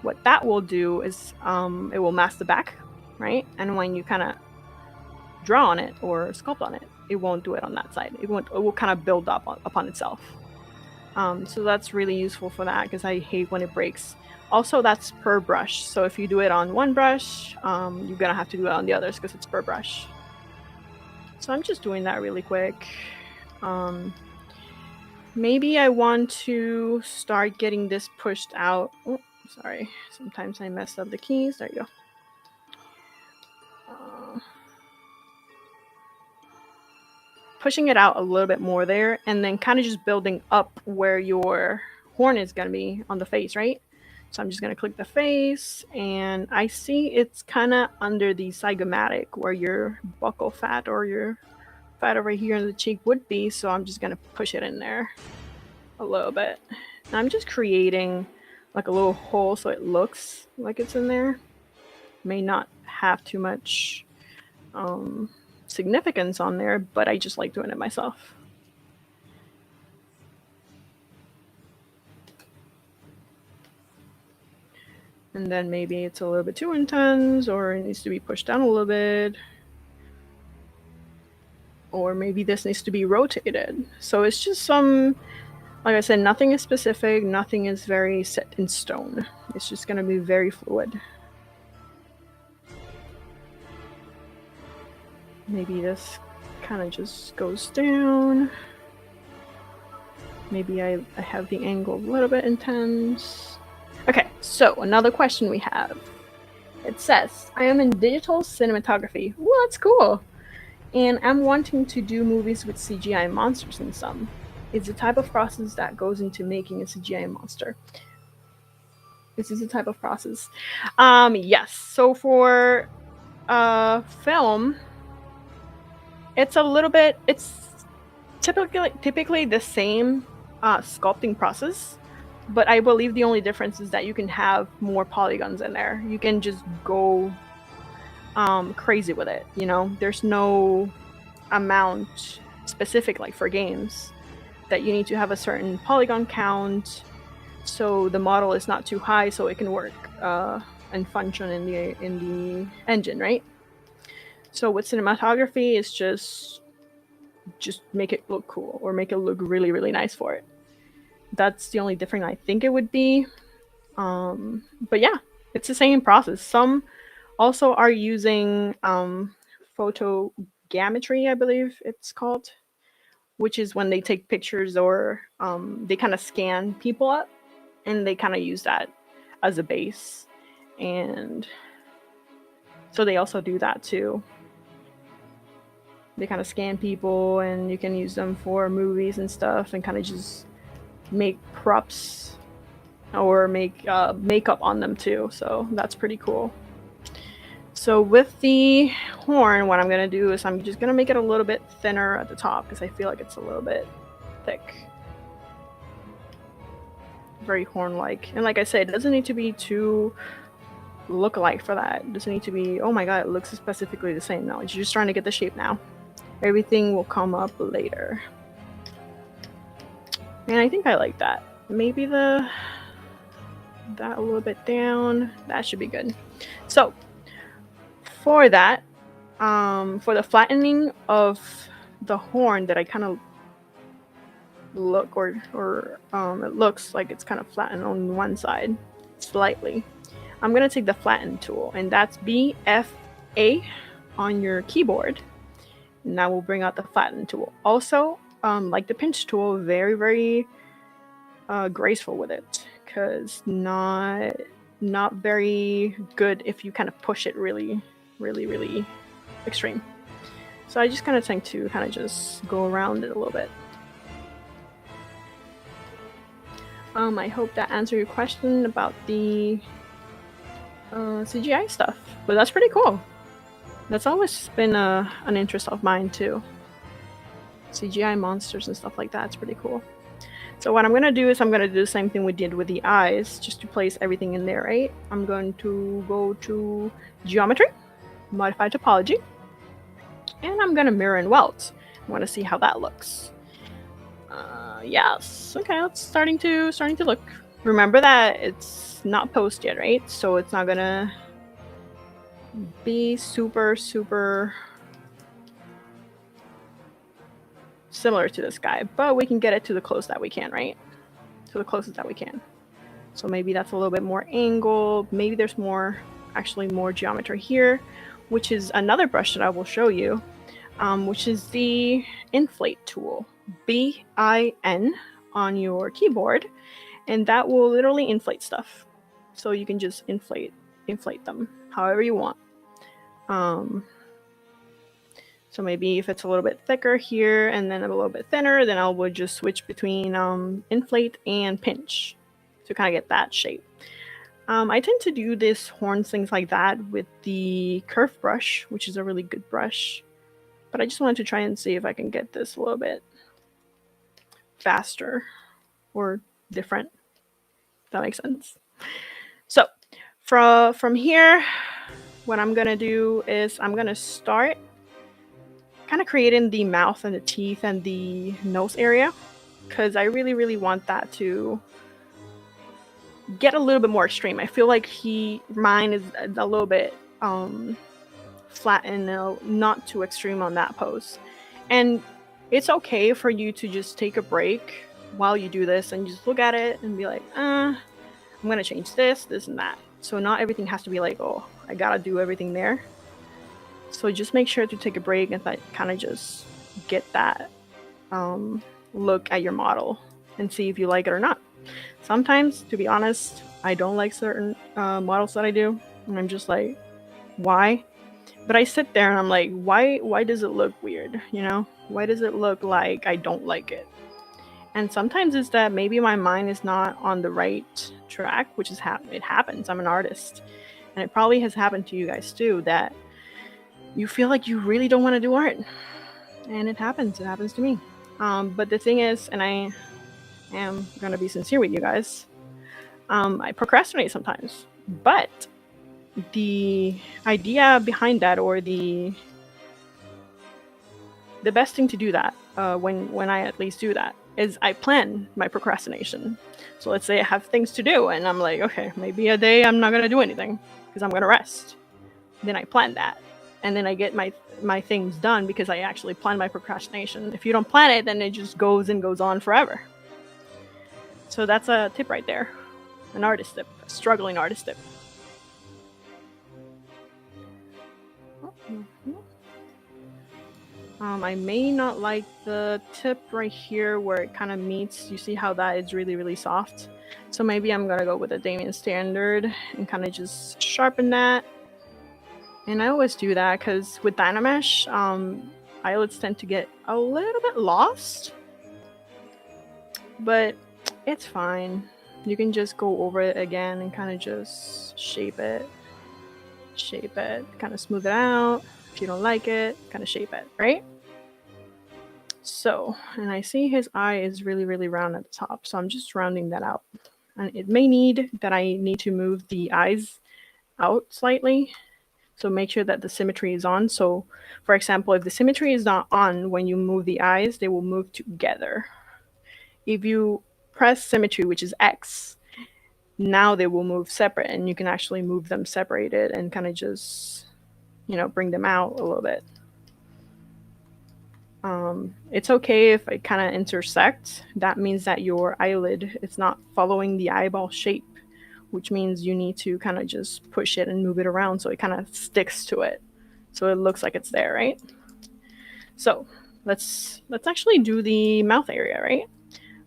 What that will do is it will mask the back, right? And when you kind of draw on it or sculpt on it, it won't do it on that side. It will kind of build up upon itself. So that's really useful for that because I hate when it breaks. Also, that's per brush. So if you do it on one brush, you're gonna have to do it on the others because it's per brush. So I'm just doing that really quick. Maybe I want to start getting this pushed out. Oh, sorry. Sometimes I mess up the keys. There you go. Pushing it out a little bit more there, and then kind of just building up where your horn is going to be on the face, right? So I'm just going to click the face, and I see it's kind of under the zygomatic where your buccal fat or your fat over here in the cheek would be. So I'm just going to push it in there a little bit. And I'm just creating like a little hole so it looks like it's in there. May not have too much significance on there, but I just like doing it myself. And then maybe it's a little bit too intense, or it needs to be pushed down a little bit, or maybe this needs to be rotated. So it's just some, like I said, nothing is specific, nothing is very set in stone. It's just going to be very fluid. Maybe this kind of just goes down. Maybe I have the angle a little bit intense. Okay, so another question we have. It says, I am in digital cinematography. Well, that's cool. And I'm wanting to do movies with CGI monsters in some. It's the type of process that goes into making a CGI monster. This is the type of process. Yes. So for film, it's a little bit, it's typically the same sculpting process, but I believe the only difference is that you can have more polygons in there. You can just go crazy with it, you know? There's no amount specific, like for games, that you need to have a certain polygon count so the model is not too high so it can work and function in the engine, right? So with cinematography, it's just make it look cool or make it look really, really nice for it. That's the only difference I think it would be. But yeah, it's the same process. Some also are using photogrammetry, I believe it's called, which is when they take pictures or they kind of scan people up and they kind of use that as a base. And so they also do that too. They kind of scan people and you can use them for movies and stuff and kind of just make props or make makeup on them too. So that's pretty cool. So with the horn, what I'm going to do is I'm just going to make it a little bit thinner at the top because I feel like it's a little bit thick. Very horn-like. And like I said, it doesn't need to be too look-alike for that. It doesn't need to be, oh my god, it looks specifically the same. No, you're just trying to get the shape now. Everything will come up later. And I think I like that. Maybe that a little bit down. That should be good. So for that, for the flattening of the horn that I kind of look or it looks like it's kind of flattened on one side slightly. I'm going to take the flatten tool, and that's BFA on your keyboard, and that will bring out the flatten tool. Also, like the pinch tool, very, very graceful with it, because not very good if you kind of push it really, really, really extreme. So I just kind of tend to kind of just go around it a little bit. I hope that answered your question about the CGI stuff, but that's pretty cool. That's always been an interest of mine too. CGI monsters and stuff like that. It's pretty cool. So what I'm going to do is I'm going to do the same thing we did with the eyes, just to place everything in there, right? I'm going to go to Geometry, Modify Topology, and I'm going to mirror and weld. I want to see how that looks. Yes, okay, it's starting to look. Remember that it's not post yet, right? So it's not going to be super similar to this guy, but we can get it to the close that we can, right? To the closest that we can. So maybe that's a little bit more angle. Maybe there's actually more geometry here, which is another brush that I will show you, which is the inflate tool, BIN on your keyboard, and that will literally inflate stuff. So you can just inflate them however you want. So maybe if it's a little bit thicker here and then a little bit thinner, then I would just switch between inflate and pinch to kind of get that shape. I tend to do this horns, things like that, with the curve brush, which is a really good brush. But I just wanted to try and see if I can get this a little bit faster or different, if that makes sense. So from here, what I'm going to do is I'm going to start kind of creating the mouth and the teeth and the nose area, because I really, really want that to get a little bit more extreme. I feel like mine is a little bit flat and not too extreme on that pose. And it's okay for you to just take a break while you do this and just look at it and be like, I'm gonna change this, and that. So not everything has to be like, oh, I gotta do everything there. So just make sure to take a break and kind of just get that look at your model and see if you like it or not. Sometimes, to be honest, I don't like certain models that I do, and I'm just like, why? But I sit there and I'm like, why does it look weird? You know, why does it look like I don't like it? And sometimes it's that maybe my mind is not on the right track, which is it happens. I'm an artist, and it probably has happened to you guys too, that you feel like you really don't want to do art, and it happens to me. But the thing is, and I am gonna be sincere with you guys, I procrastinate sometimes, but the idea behind that, or the best thing to do that, when I at least do that, is I plan my procrastination. So let's say I have things to do and I'm like, okay, maybe a day I'm not gonna do anything because I'm gonna rest. Then I plan that, and then I get my things done because I actually plan my procrastination. If you don't plan it, then it just goes and goes on forever. So that's a tip right there, an artist tip, a struggling artist tip. I may not like the tip right here where it kind of meets. You see how that is really, really soft? So maybe I'm gonna go with a Damien standard and kind of just sharpen that. And I always do that because with Dynamesh, eyelids tend to get a little bit lost, but it's fine. You can just go over it again and kind of just shape it, kind of smooth it out. If you don't like it, kind of shape it, right? So, and I see his eye is really, really round at the top, so I'm just rounding that out. And it may need that I need to move the eyes out slightly. So make sure that the symmetry is on. So for example, if the symmetry is not on when you move the eyes, they will move together. If you press symmetry, which is X, now they will move separate, and you can actually move them separated and kind of just, bring them out a little bit. It's okay if it kind of intersects. That means that your eyelid is not following the eyeball shape which means you need to kind of just push it and move it around so it kind of sticks to it, so it looks like it's there, right? So let's actually do the mouth area, right?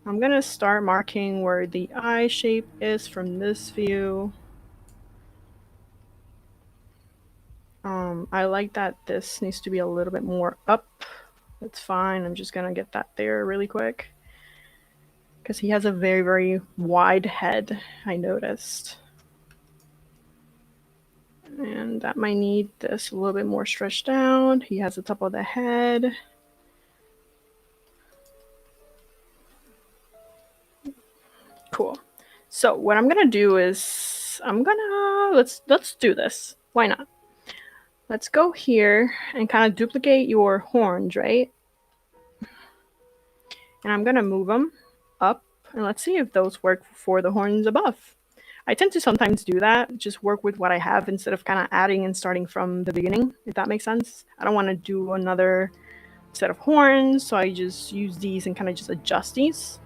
I'm gonna start marking where the eye shape is from this view. I like that this needs to be a little bit more up. That's fine. I'm just gonna get that there really quick because he has a very, very wide head, I noticed. And that might need this a little bit more stretched out. He has the top of the head. Cool. So what I'm gonna do is let's do this. Why not? Let's go here and kind of duplicate your horns, right? And I'm gonna move them up, and let's see if those work for the horns above. I tend to sometimes do that, just work with what I have instead of kind of adding and starting from the beginning, if that makes sense. I don't want to do another set of horns, so I just use these and kind of just adjust these.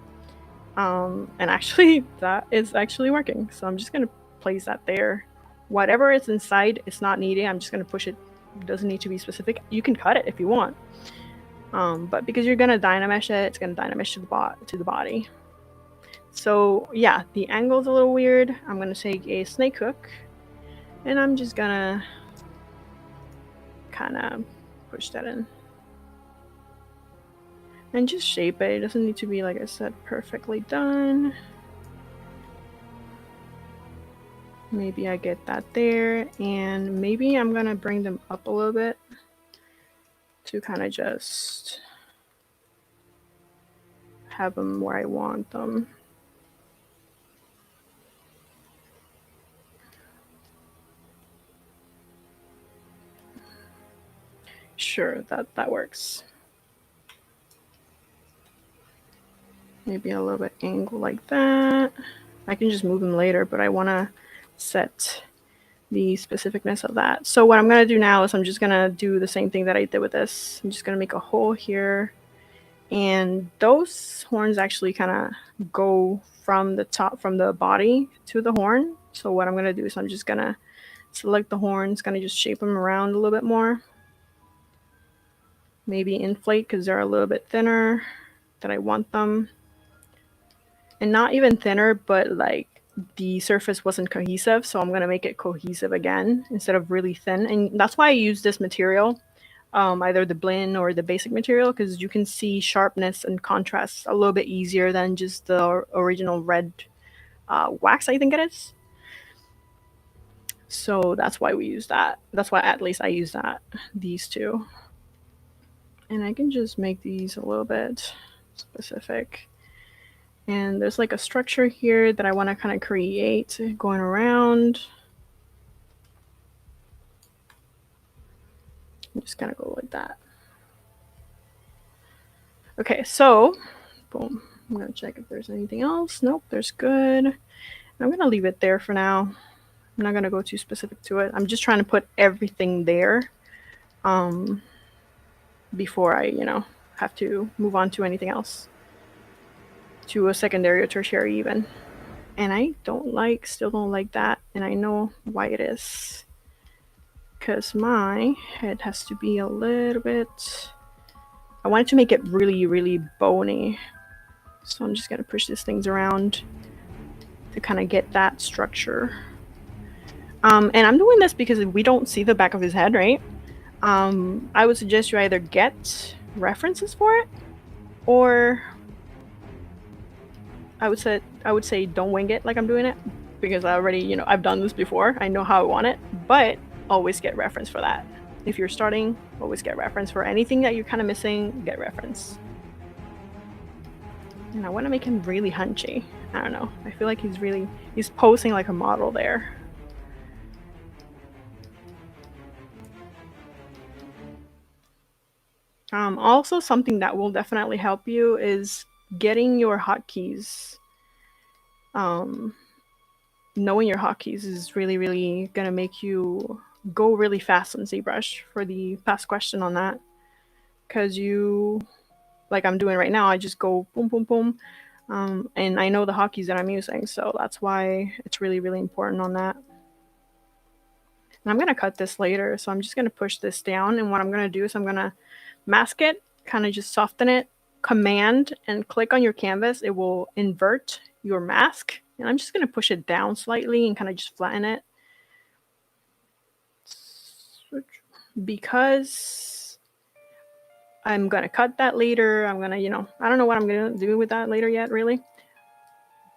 And actually, that is actually working. So I'm just going to place that there. Whatever is inside, it's not needed. I'm just going to push it. It doesn't need to be specific. You can cut it if you want. But because you're going to dynamesh it, it's going to dynamesh to the body. So yeah, the angle's a little weird. I'm going to take a snake hook, and I'm just going to kind of push that in. And just shape it. It doesn't need to be, like I said, perfectly done. Maybe I get that there, and maybe I'm gonna bring them up a little bit to kind of just have them where I want them. Sure, that works. Maybe a little bit angle like that. I can just move them later, but I want to set the specificness of that. So what I'm going to do now is I'm just going to do the same thing that I did with this. I'm just going to make a hole here. And those horns actually kind of go from the top, from the body to the horn. So what I'm going to do is I'm just going to select the horns, kind of just shape them around a little bit more. Maybe inflate because they're a little bit thinner than I want them. And not even thinner, but like the surface wasn't cohesive, so I'm going to make it cohesive again instead of really thin. And that's why I use this material, either the blend or the basic material, because you can see sharpness and contrast a little bit easier than just the original red wax, I think it is. So that's why we use that. That's why at least I use that, these two. And I can just make these a little bit specific. And there's like a structure here that I want to kind of create going around. I'm just gonna go like that. Okay, so boom. I'm gonna check if there's anything else. Nope, there's good. I'm gonna leave it there for now. I'm not gonna go too specific to it. I'm just trying to put everything there before I, have to move on to anything else, to a secondary or tertiary even. And I still don't like that, and I know why it is. Because my head has to be a little bit, I wanted to make it really, really bony. So I'm just gonna push these things around to kind of get that structure. And I'm doing this because we don't see the back of his head, right? I would suggest you either get references for it, or I would say don't wing it like I'm doing it, because I already, I've done this before. I know how I want it, but always get reference for that. If you're starting, always get reference for anything that you're kind of missing. Get reference. And I want to make him really hunchy. I don't know. I feel like he's posing like a model there. Also, something that will definitely help you is getting your hotkeys. Knowing your hotkeys is really, really gonna make you go really fast on ZBrush for the past question on that. Because like I'm doing right now, I just go boom, boom, boom. And I know the hotkeys that I'm using, so that's why it's really, really important on that. And I'm going to cut this later, so I'm just going to push this down, and what I'm going to do is I'm going to mask it, kind of just soften it, command and click on your canvas. It will invert your mask, and I'm just going to push it down slightly and kind of just flatten it. Because I'm going to cut that later. I'm going to, I don't know what I'm going to do with that later yet, really.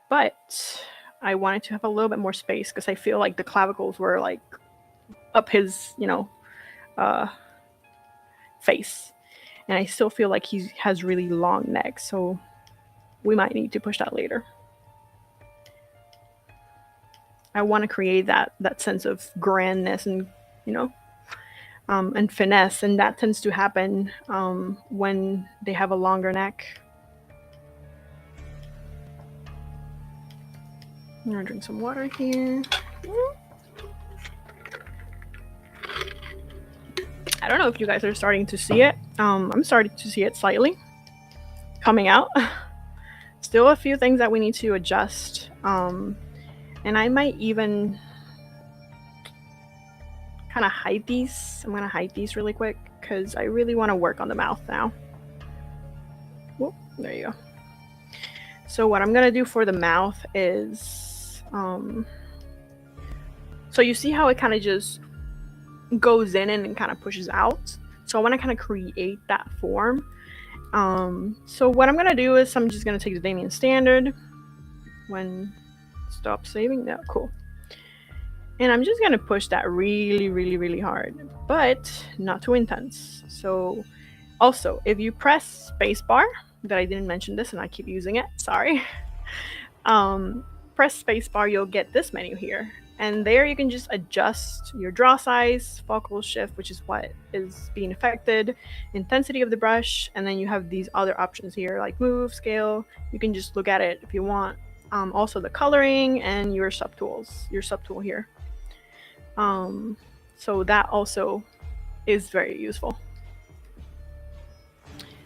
But I wanted to have a little bit more space because I feel like the clavicles were like up his, face. And I still feel like he has really long neck, so we might need to push that later. I want to create that sense of grandness and, and finesse, and that tends to happen when they have a longer neck. I'm gonna drink some water here. I don't know if you guys are starting to see it. I'm starting to see it slightly coming out. Still a few things that we need to adjust. And I might even kind of hide these. I'm going to hide these really quick because I really want to work on the mouth now. Whoop, there you go. So what I'm going to do for the mouth is, so you see how it kind of just goes in and kind of pushes out. So I want to kind of create that form. So what I'm going to do is I'm just going to take the Damien standard. Stop saving. No, cool. And I'm just going to push that really, really, really hard, but not too intense. So also, if you press spacebar, that I didn't mention this and I keep using it, sorry. Press spacebar, you'll get this menu here. And there you can just adjust your draw size, focal shift, which is what is being affected, intensity of the brush, and then you have these other options here like move, scale. You can just look at it if you want. Also the coloring and your subtool here. So that also is very useful.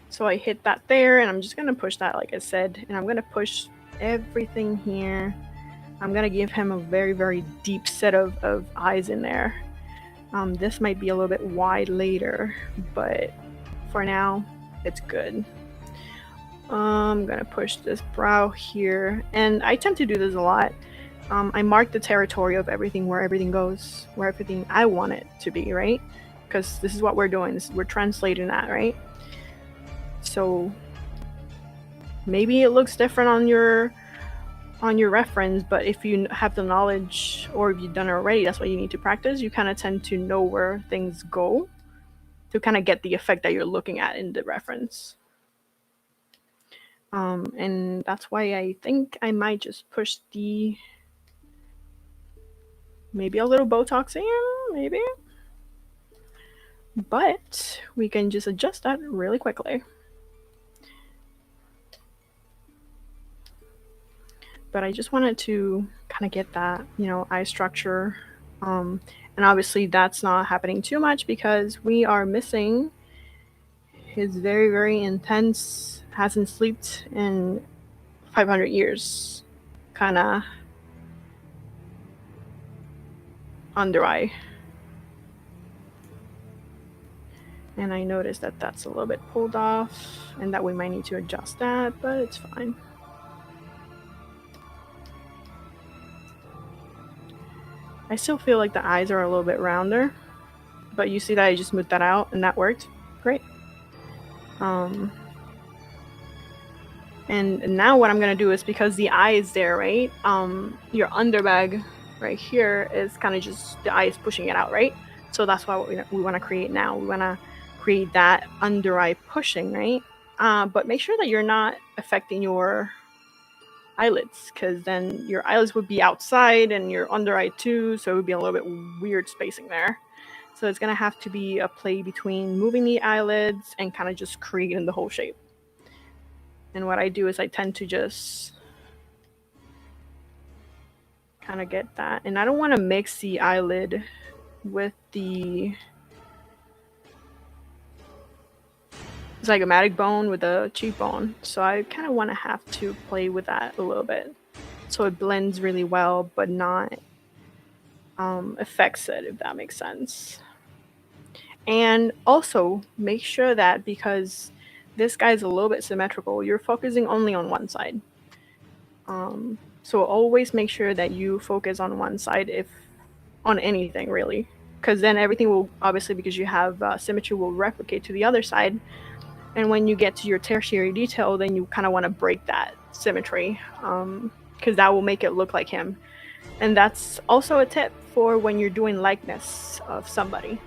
So I hit that there, and I'm just going to push that, like I said, and I'm going to push everything here. I'm going to give him a very, very deep set of eyes in there. This might be a little bit wide later, but for now, it's good. I'm going to push this brow here, and I tend to do this a lot. I mark the territory of everything, where everything goes, where everything I want it to be, right? Because this is what we're doing. We're translating that, right? So maybe it looks different on your reference, but if you have the knowledge, or if you've done it already, that's what you need to practice. You kind of tend to know where things go to kind of get the effect that you're looking at in the reference. And that's why I think I might just push maybe a little Botox in, maybe. But we can just adjust that really quickly. But I just wanted to kind of get that, eye structure. And obviously that's not happening too much because we are missing his very, very intense, hasn't slept in 500 years kind of under eye. And I noticed that that's a little bit pulled off and that we might need to adjust that, but it's fine. I still feel like the eyes are a little bit rounder, but you see that I just smoothed that out and that worked. Great. And now what I'm going to do is, because the eye is there, right? Your underbag right here is kind of just, the eye is pushing it out, right? So that's what we want to create now. We want to create that under eye pushing, right? But make sure that you're not affecting your eyelids, because then your eyelids would be outside and your under eye too, so it would be a little bit weird spacing there. So it's going to have to be a play between moving the eyelids and kind of just creating the whole shape. And what I do is I tend to just kind of get that. And I don't want to mix the eyelid with the zygomatic bone with a cheekbone. So I kind of want to have to play with that a little bit, so it blends really well, but not affects it, if that makes sense. And also make sure that, because this guy's a little bit symmetrical, you're focusing only on one side. So always make sure that you focus on one side, if on anything really, because then everything will, obviously because you have symmetry, will replicate to the other side. And when you get to your tertiary detail, then you kind of want to break that symmetry, because that will make it look like him. And that's also a tip for when you're doing likeness of somebody.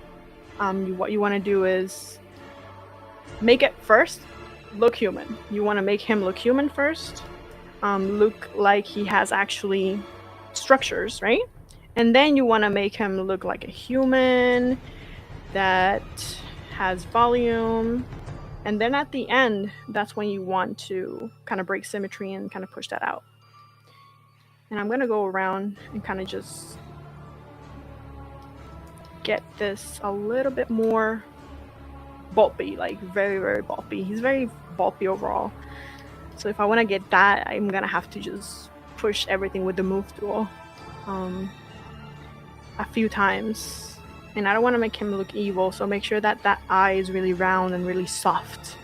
What you want to do is make it first look human. You want to make him look human first, look like he has actually structures, right? And then you want to make him look like a human that has volume. And then at the end, that's when you want to kind of break symmetry and kind of push that out. And I'm going to go around and kind of just get this a little bit more bulky, like very, very bulky. He's very bulky overall. So if I want to get that, I'm going to have to just push everything with the move tool a few times. And I don't want to make him look evil, so make sure that that eye is really round and really soft.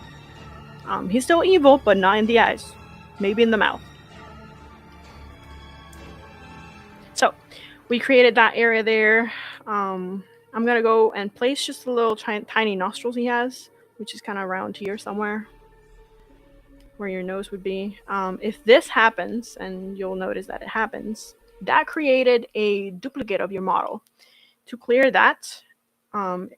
He's still evil, but not in the eyes. Maybe in the mouth. So we created that area there. I'm going to go and place just the little tiny nostrils he has, which is kind of around here somewhere, where your nose would be. If this happens, and you'll notice that it happens, that created a duplicate of your model. To clear that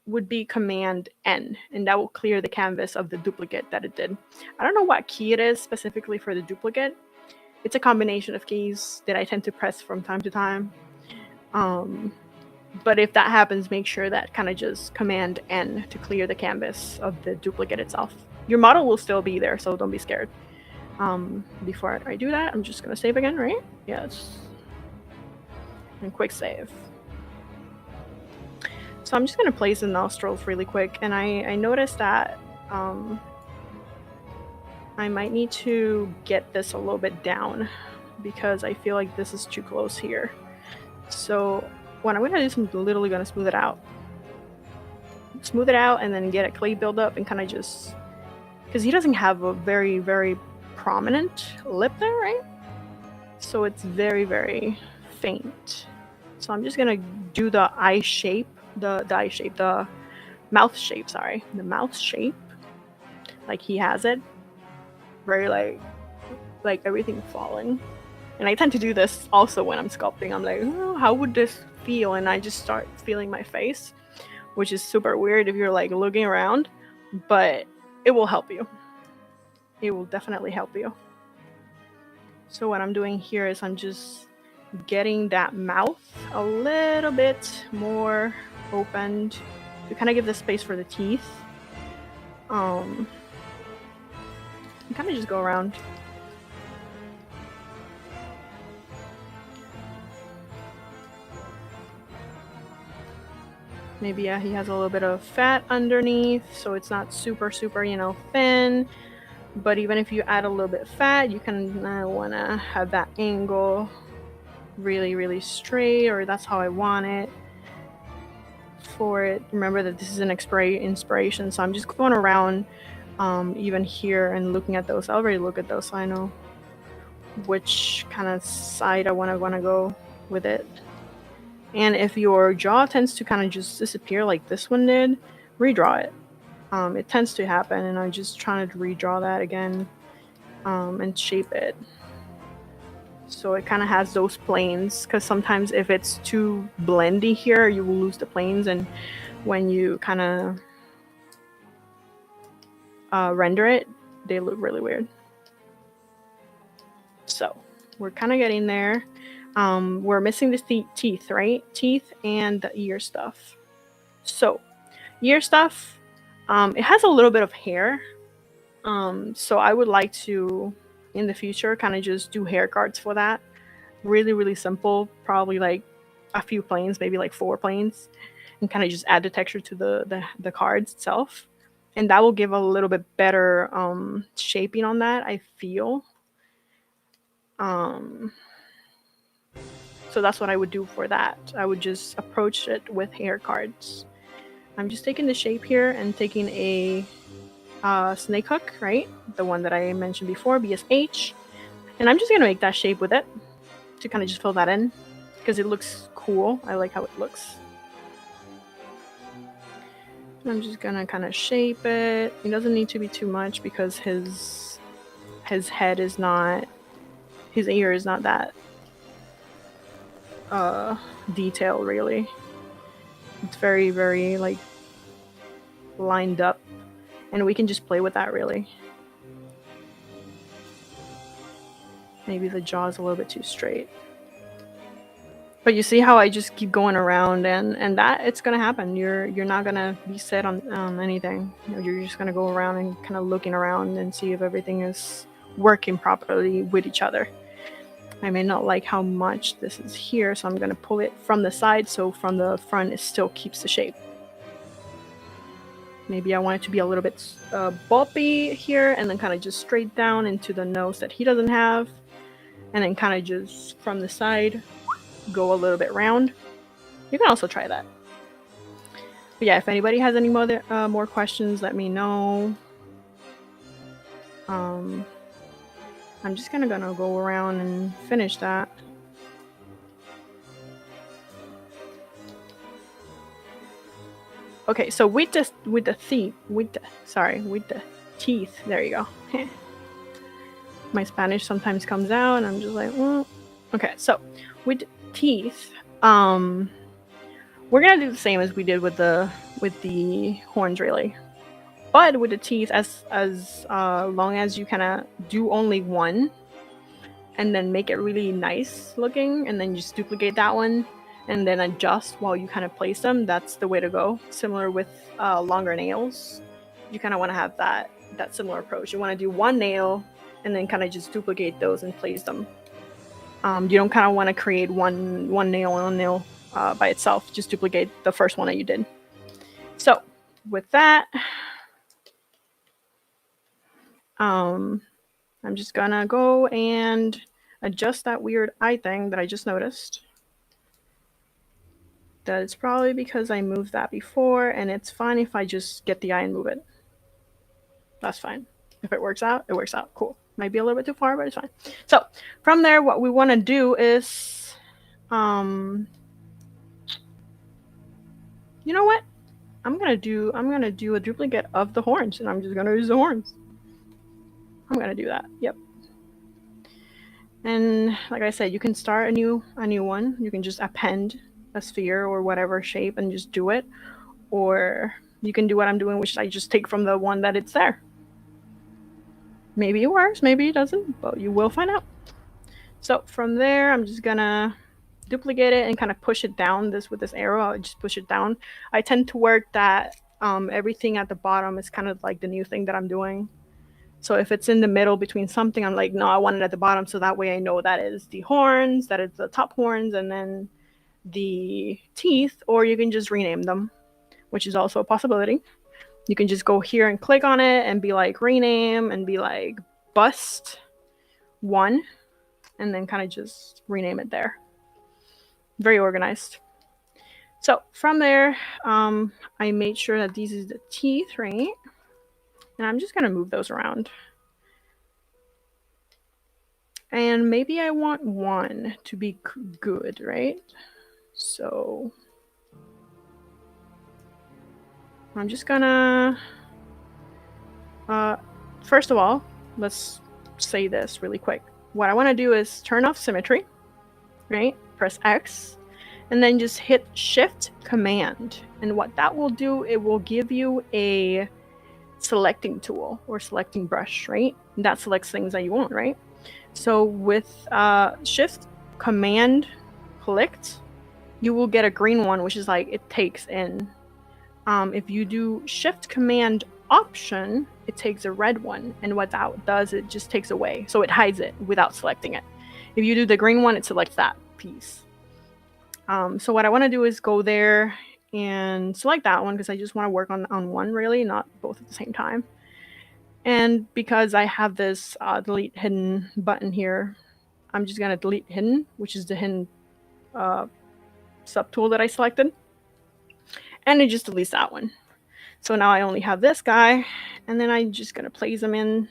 would be Command N, and that will clear the canvas of the duplicate that it did. I don't know what key it is specifically for the duplicate. It's a combination of keys that I tend to press from time to time. But if that happens, make sure that kind of just Command N to clear the canvas of the duplicate itself. Your model will still be there, so don't be scared. Before I do that, I'm just going to save again, right? Yes. And quick save. So I'm just going to place the nostrils really quick, and I noticed that I might need to get this a little bit down, because I feel like this is too close here. So what I'm going to do is I'm literally going to smooth it out. Smooth it out and then get a clay buildup and kind of just... because he doesn't have a very, very prominent lip there, right? So it's very, very faint. So I'm just going to do the eye shape, the mouth shape, sorry. The mouth shape, like he has it. Very like everything falling. And I tend to do this also when I'm sculpting. I'm like, oh, how would this feel? And I just start feeling my face, which is super weird if you're like looking around, but it will help you. It will definitely help you. So what I'm doing here is I'm just getting that mouth a little bit more opened to kind of give the space for the teeth. And kind of just go around. Maybe, yeah, he has a little bit of fat underneath, so it's not super, you know, thin. But even if you add a little bit of fat, you can want to have that angle really, really straight, or that's how I want it for it. Remember that this is an inspiration, so I'm just going around even here and looking at those. I already look at those, so I know which kind of side I want to go with it. And if your jaw tends to kind of just disappear like this one did, redraw it. It tends to happen, and I'm just trying to redraw that again and shape it so it kind of has those planes, because sometimes if it's too blendy here, you will lose the planes, and when you kind of render it, they look really weird. So we're kind of getting there. We're missing the teeth, right? Teeth and the ear stuff. So ear stuff, it has a little bit of hair. So I would like to, in the future, kind of just do hair cards for that. Really, really simple. Probably like a few planes, maybe like 4 planes, and kind of just add the texture to the cards itself. and that will give a little bit better shaping on that, I feel. So that's what I would do for that. I would just approach it with hair cards. I'm just taking the shape here and taking a snake hook, right? The one that I mentioned before, BSH. And I'm just gonna make that shape with it to kind of just fill that in because it looks cool. I like how it looks. I'm just gonna kind of shape it. It doesn't need to be too much because his head is not, his ear is not that detailed really. It's very, very like lined up, and we can just play with that really. Maybe the jaw's a little bit too straight. But you see how I just keep going around, and that it's gonna happen. You're not gonna be set on anything. You know, you're just gonna go around and kind of looking around and see if everything is working properly with each other. I may not like how much this is here, so I'm gonna pull it from the side so from the front it still keeps the shape. Maybe I want it to be a little bit bumpy here, and then kind of just straight down into the nose that he doesn't have, and then kind of just from the side go a little bit round. You can also try that. But yeah, if anybody has any more questions, let me know. I'm just gonna go around and finish that. Okay, so with the teeth, there you go. My Spanish sometimes comes out and I'm just like, okay, so with teeth, we're gonna do the same as we did with the horns really, but with the teeth, as long as you kind of do only one and then make it really nice looking, and then just duplicate that one and then adjust while you kind of place them, that's the way to go. Similar with longer nails, you kind of want to have that similar approach. You want to do one nail and then kind of just duplicate those and place them. You don't kind of want to create one nail by itself. Just duplicate the first one that you did. So with that, I'm just gonna go and adjust that weird eye thing that I just noticed. That it's probably because I moved that before, and it's fine if I just get the eye and move it. That's fine. If it works out, it works out. Cool. Might be a little bit too far, but it's fine. So from there, what we want to do is, you know what? I'm gonna do a duplicate of the horns, and I'm just gonna use the horns. I'm gonna do that. Yep. And like I said, you can start a new one. You can just append a sphere or whatever shape and just do it, or you can do what I'm doing, which I just take from the one that it's there. Maybe it works, maybe it doesn't, but you will find out. So from there, I'm just gonna duplicate it and kind of push it down. With this arrow, I'll just push it down. I tend to work that everything at the bottom is kind of like the new thing that I'm doing. So if it's in the middle between something, I'm like, no, I want it at the bottom, so that way I know that is the horns, that is the top horns, and then the teeth. Or you can just rename them, which is also a possibility. You can just go here and click on it and be like rename, and be like bust 1, and then kind of just rename it there. Very organized. So from there, I made sure that these is the teeth, right? And I'm just gonna move those around. And maybe I want one to be good, right? So I'm just gonna, first of all, let's say this really quick. What I want to do is turn off symmetry, right? Press X, and then just hit Shift Command. And what that will do, it will give you a selecting tool or selecting brush, right? And that selects things that you want, right? So with Shift Command clicked, you will get a green one, which is like it takes in. If you do Shift Command Option, it takes a red one, and what that does, it just takes away, so it hides it without selecting it. If you do the green one, it selects that piece. So what I want to do is go there and select that one because I just want to work on one really, not both at the same time. And because I have this delete hidden button here, I'm just going to delete hidden, which is the hidden subtool that I selected. And it just deletes that one. So now I only have this guy, and then I'm just going to place him in,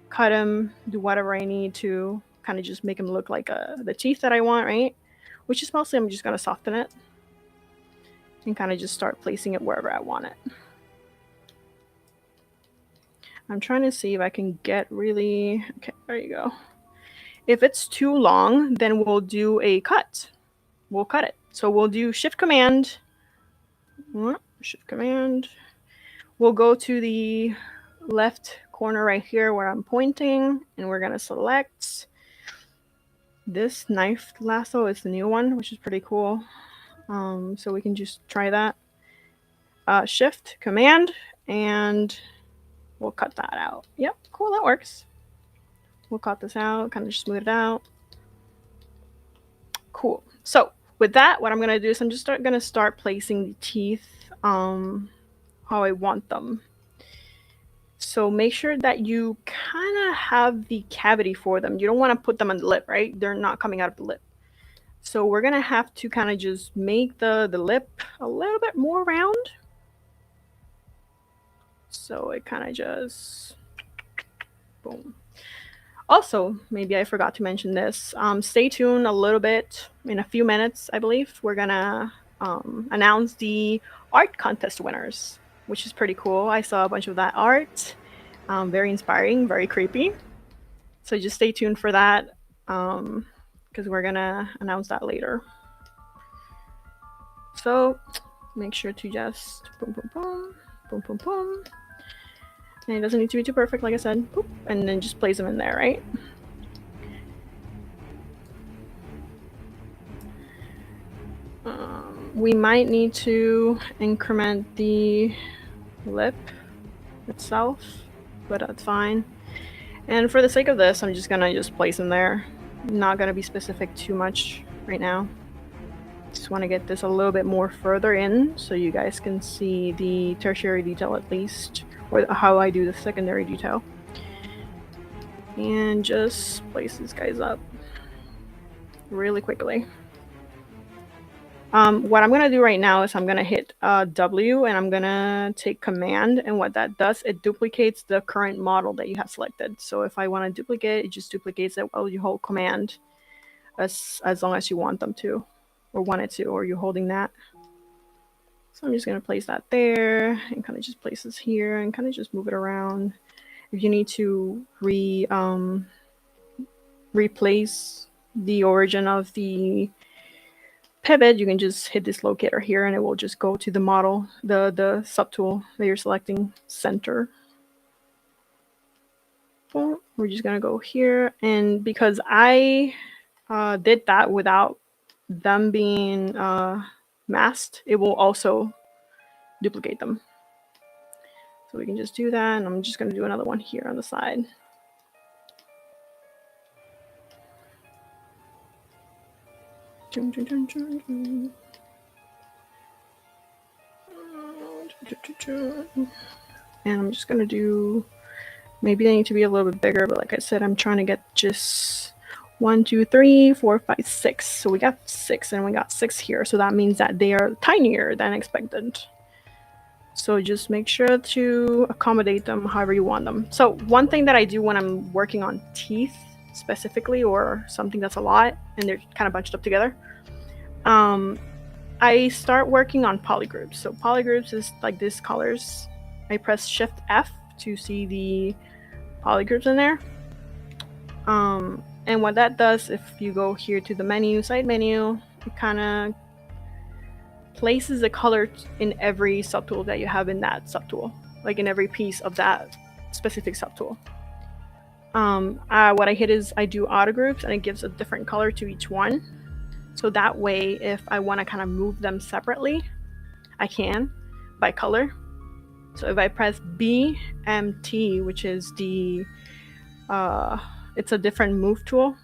cut him, do whatever I need to kind of just make him look like the teeth that I want, right? Which is mostly I'm just going to soften it and kind of just start placing it wherever I want it. I'm trying to see if I can get really... Okay, there you go. If it's too long, then we'll do a cut. We'll cut it. So we'll do Shift Command. Shift Command. We'll go to the left corner right here where I'm pointing, and we're going to select this knife lasso. It's the new one, which is pretty cool. So we can just try that. Shift Command, and we'll cut that out. Yep, cool, that works. We'll cut this out, kind of just smooth it out. Cool. So with that, what I'm going to do is I'm just going to start placing the teeth how I want them. So make sure that you kind of have the cavity for them. You don't want to put them on the lip, right? They're not coming out of the lip. So we're going to have to kind of just make the lip a little bit more round. So it kind of just, boom. Also, maybe I forgot to mention this. Stay tuned a little bit. In a few minutes, I believe, we're going to announce the art contest winners, which is pretty cool. I saw a bunch of that art. Very inspiring, very creepy. So just stay tuned for that because we're going to announce that later. So make sure to just boom, boom, boom, boom, boom, boom. And it doesn't need to be too perfect, like I said. Boop, and then just place them in there, right? We might need to increment the lip itself, but that's fine. And for the sake of this, I'm just gonna place them there. I'm not gonna be specific too much right now. Just want to get this a little bit more further in so you guys can see the tertiary detail at least, or how I do the secondary detail. And just place these guys up really quickly. What I'm going to do right now is I'm going to hit W and I'm going to take Command, and what that does, it duplicates the current model that you have selected. So if I want to duplicate, it just duplicates it while you hold Command as long as you want them to, or want it to, or you're holding that. So I'm just going to place that there and kind of just place this here and kind of just move it around. If you need to replace the origin of the pivot, you can just hit this locator here and it will just go to the model, the subtool that you're selecting, center. Well, we're just going to go here, and because I did that without them being masked, it will also duplicate them. So we can just do that, and I'm just going to do another one here on the side. And I'm just going to do, maybe they need to be a little bit bigger, but like I said, I'm trying to get just 1, 2, 3, 4, 5, 6. So we got 6 and we got 6 here. So that means that they are tinier than expected. So just make sure to accommodate them however you want them. So one thing that I do when I'm working on teeth specifically, or something that's a lot and they're kind of bunched up together, I start working on polygroups. So polygroups is like these colors. I press Shift F to see the polygroups in there. And what that does, if you go here to the menu, side menu, it kind of places a color in every subtool that you have in that subtool, like in every piece of that specific subtool. What I hit is I do auto groups, and it gives a different color to each one. So that way, if I want to kind of move them separately, I can by color. So if I press BMT, which is the it's a different move tool.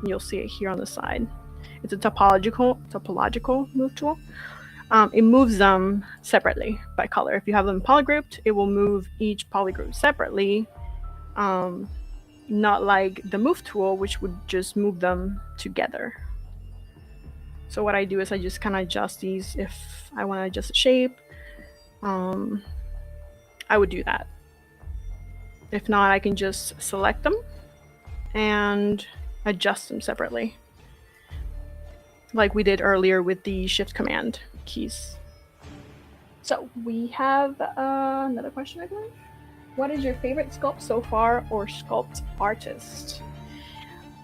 You'll see it here on the side. It's a topological move tool. it moves them separately by color. If you have them polygrouped, it will move each polygroup separately, not like the move tool, which would just move them together. So what I do is I just kind of adjust these. If I want to adjust the shape, I would do that. If not, I can just select them and adjust them separately, like we did earlier with the Shift Command keys. So we have another question, I believe. What is your favorite sculpt so far, or sculpt artist?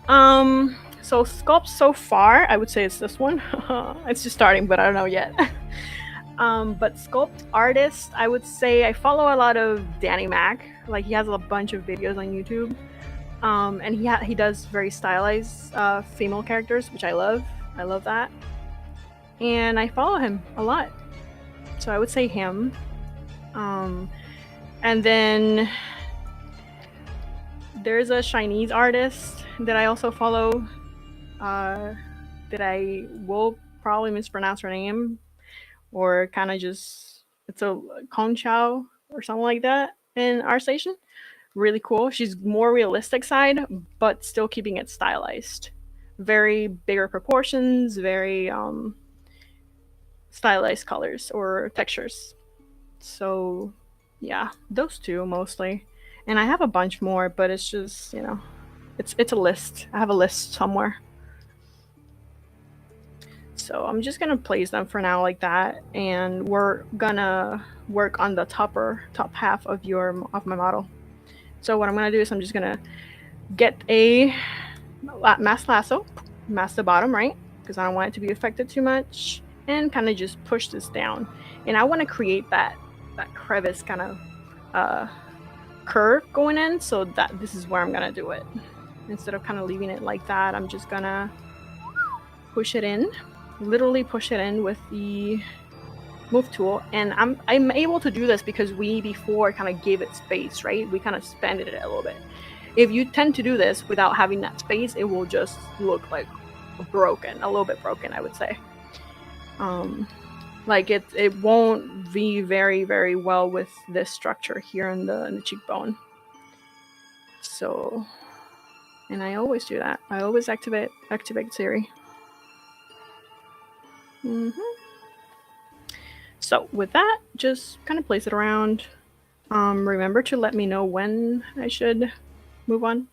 So sculpt so far, I would say it's this one. It's just starting, but I don't know yet. But sculpt artist, I would say I follow a lot of Danny Mac. Like, he has a bunch of videos on YouTube. And he does very stylized female characters, which I love. I love that. And I follow him a lot. So I would say him. And then there's a Chinese artist that I also follow that I will probably mispronounce her name, or kind of just, it's a Kong Chao or something like that in our station. Really cool. She's more realistic side, but still keeping it stylized. Very bigger proportions, very stylized colors or textures. So yeah, those two mostly. And I have a bunch more, but it's just, you know, it's a list. I have a list somewhere. So I'm just gonna place them for now like that, and we're gonna work on the top half of my model. So what I'm gonna do is I'm just gonna get a mask lasso, mask the bottom, right? Because I don't want it to be affected too much, and kind of just push this down. And I want to create that crevice kind of curve going in, so that this is where I'm gonna do it. Instead of kind of leaving it like that, I'm just gonna push it in, literally push it in with the move tool. And I'm able to do this because we before kind of gave it space, right? We kind of expanded it a little bit. If you tend to do this without having that space, it will just look like broken, a little bit broken, I would say. Like it won't be very, very well with this structure here in the cheekbone. So, and I always do that. I always activate Siri. So with that, just kind of place it around. Remember to let me know when I should move on.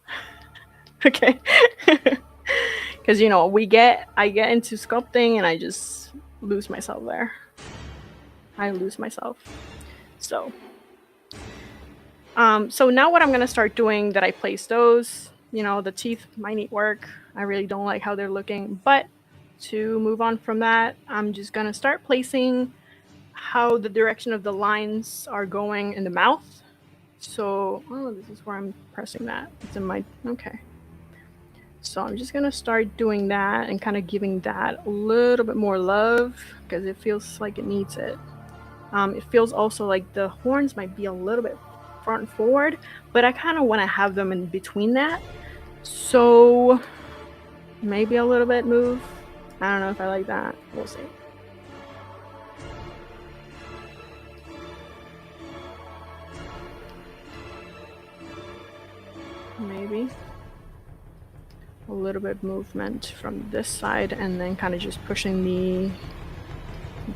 Okay. Because, you know, I get into sculpting and I just lose myself there. I lose myself. So now what I'm gonna start doing that I place those, you know, the teeth might need work. I really don't like how they're looking, but to move on from that, I'm just gonna start placing how the direction of the lines are going in the mouth. So, this is where I'm pressing that. It's in my, okay. So I'm just gonna start doing that and kind of giving that a little bit more love because it feels like it needs it. It feels also like the horns might be a little bit front and forward, but I kind of want to have them in between that. So maybe a little bit move. I don't know if I like that. We'll see. Maybe a little bit movement from this side, and then kind of just pushing the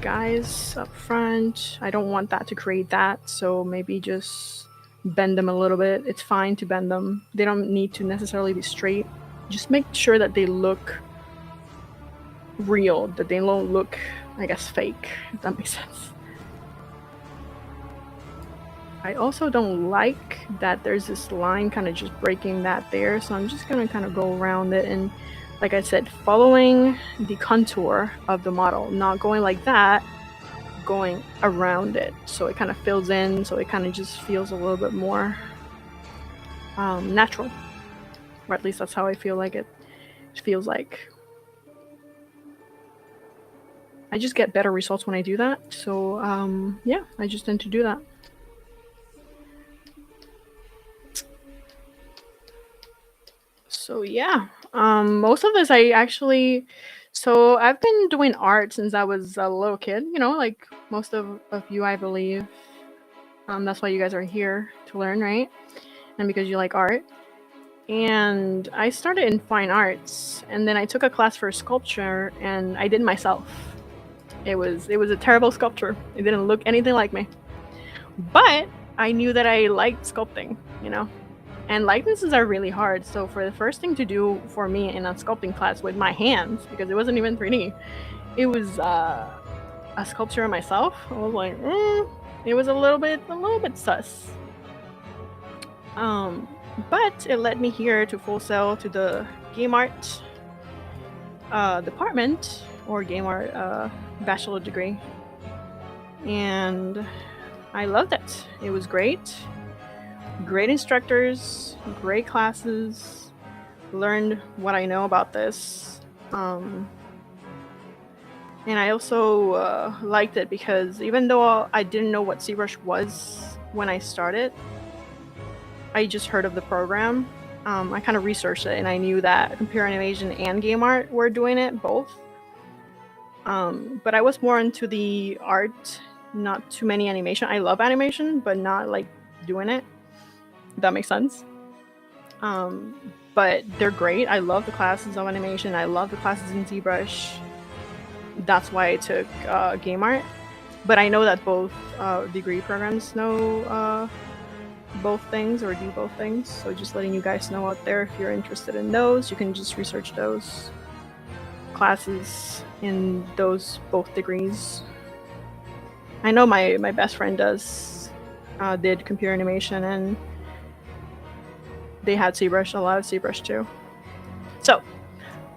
guys up front. I don't want that to create that, so maybe just bend them a little bit. It's fine to bend them. They don't need to necessarily be straight. Just make sure that they look real, that they don't look, I guess, fake, if that makes sense. I also don't like that there's this line kind of just breaking that there, so I'm just gonna kind of go around it and, like I said, following the contour of the model, not going like that, going around it, so it kind of fills in, so it kind of just feels a little bit more natural, or at least that's how I feel like it feels like. I just get better results when I do that, so yeah, I just tend to do that. So yeah, most of this I actually So I've been doing art since I was a little kid, you know, like most of you, I believe. That's why you guys are here to learn, right? And because you like art. And I started in fine arts, and then I took a class for sculpture, and I did myself. It was a terrible sculpture. It didn't look anything like me. But I knew that I liked sculpting, you know. And likenesses are really hard. So for the first thing to do for me in a sculpting class with my hands, because it wasn't even 3D, it was a sculpture of myself. I was like, it was a little bit sus. But it led me here to Full Sail to the game art department, or game art bachelor degree, and I loved it. It was great. Great instructors, great classes, learned what I know about this. And I also liked it because even though I didn't know what ZBrush was when I started, I just heard of the program. I kind of researched it, and I knew that computer animation and game art were doing it both. But I was more into the art, not too many animation. I love animation, but not like doing it. If that makes sense. But they're great. I love the classes of animation. I love the classes in ZBrush. That's why I took game art. But I know that both degree programs know both things, or do both things. So just letting you guys know out there, if you're interested in those, you can just research those classes in those both degrees. I know my best friend did computer animation, and they had ZBrush, a lot of ZBrush too. So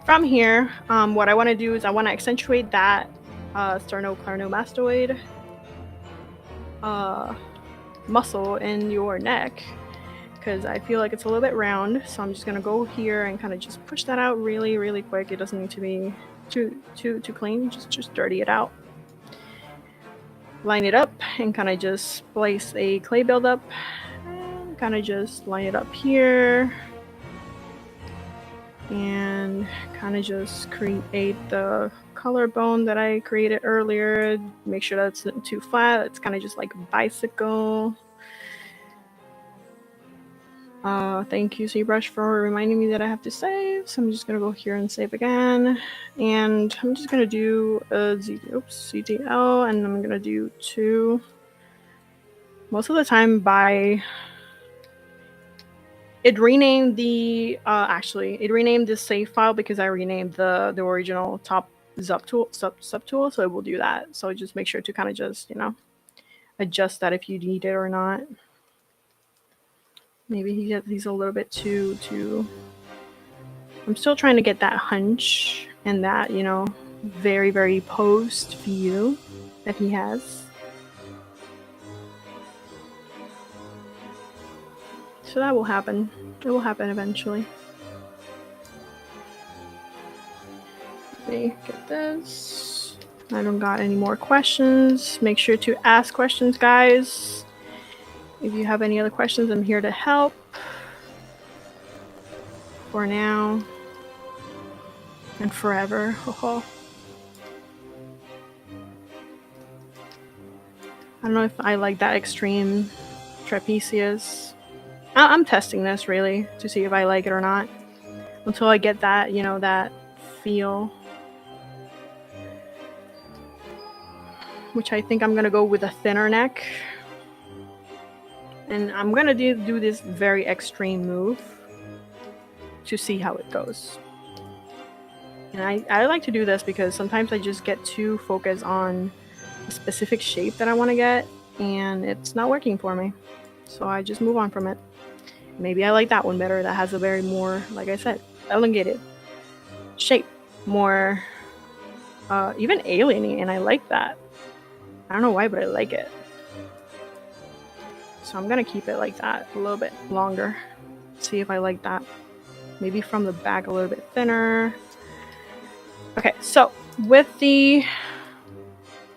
from here, what I want to do is I want to accentuate that sternocleidomastoid muscle in your neck, because I feel like it's a little bit round. So I'm just gonna go here and kind of just push that out really quick. It doesn't need to be too clean. Just dirty it out. Line it up and kind of just place a clay buildup. Kind of just line it up here and kind of just create the collarbone that I created earlier. Make sure that's not too flat. It's kind of just like a bicycle. Thank you, ZBrush, for reminding me that I have to save. So I'm just gonna go here and save again, and I'm just gonna do a CTL, and I'm gonna do 2. Most of the time it renamed the it renamed the save file because I renamed the original top subtool, so it will do that. So just make sure to kind of just, you know, adjust that if you need it or not. Maybe he's a little bit too. I'm still trying to get that hunch and that, you know, very posed view that he has. So that will happen. It will happen eventually. Let me get this. I don't got any more questions. Make sure to ask questions, guys. If you have any other questions, I'm here to help. For now. And forever. I don't know if I like that extreme trapezius. I'm testing this really to see if I like it or not, until I get that, you know, that feel, which I think I'm gonna go with a thinner neck, and I'm gonna do this very extreme move to see how it goes. And I like to do this because sometimes I just get too focused on a specific shape that I want to get, and it's not working for me, so I just move on from it. Maybe I like that one better. That has a very more, like I said, elongated shape, more even alieny, and I like that. I don't know why, but I like it. So I'm gonna keep it like that a little bit longer. See if I like that. Maybe from the back a little bit thinner. Okay, so with the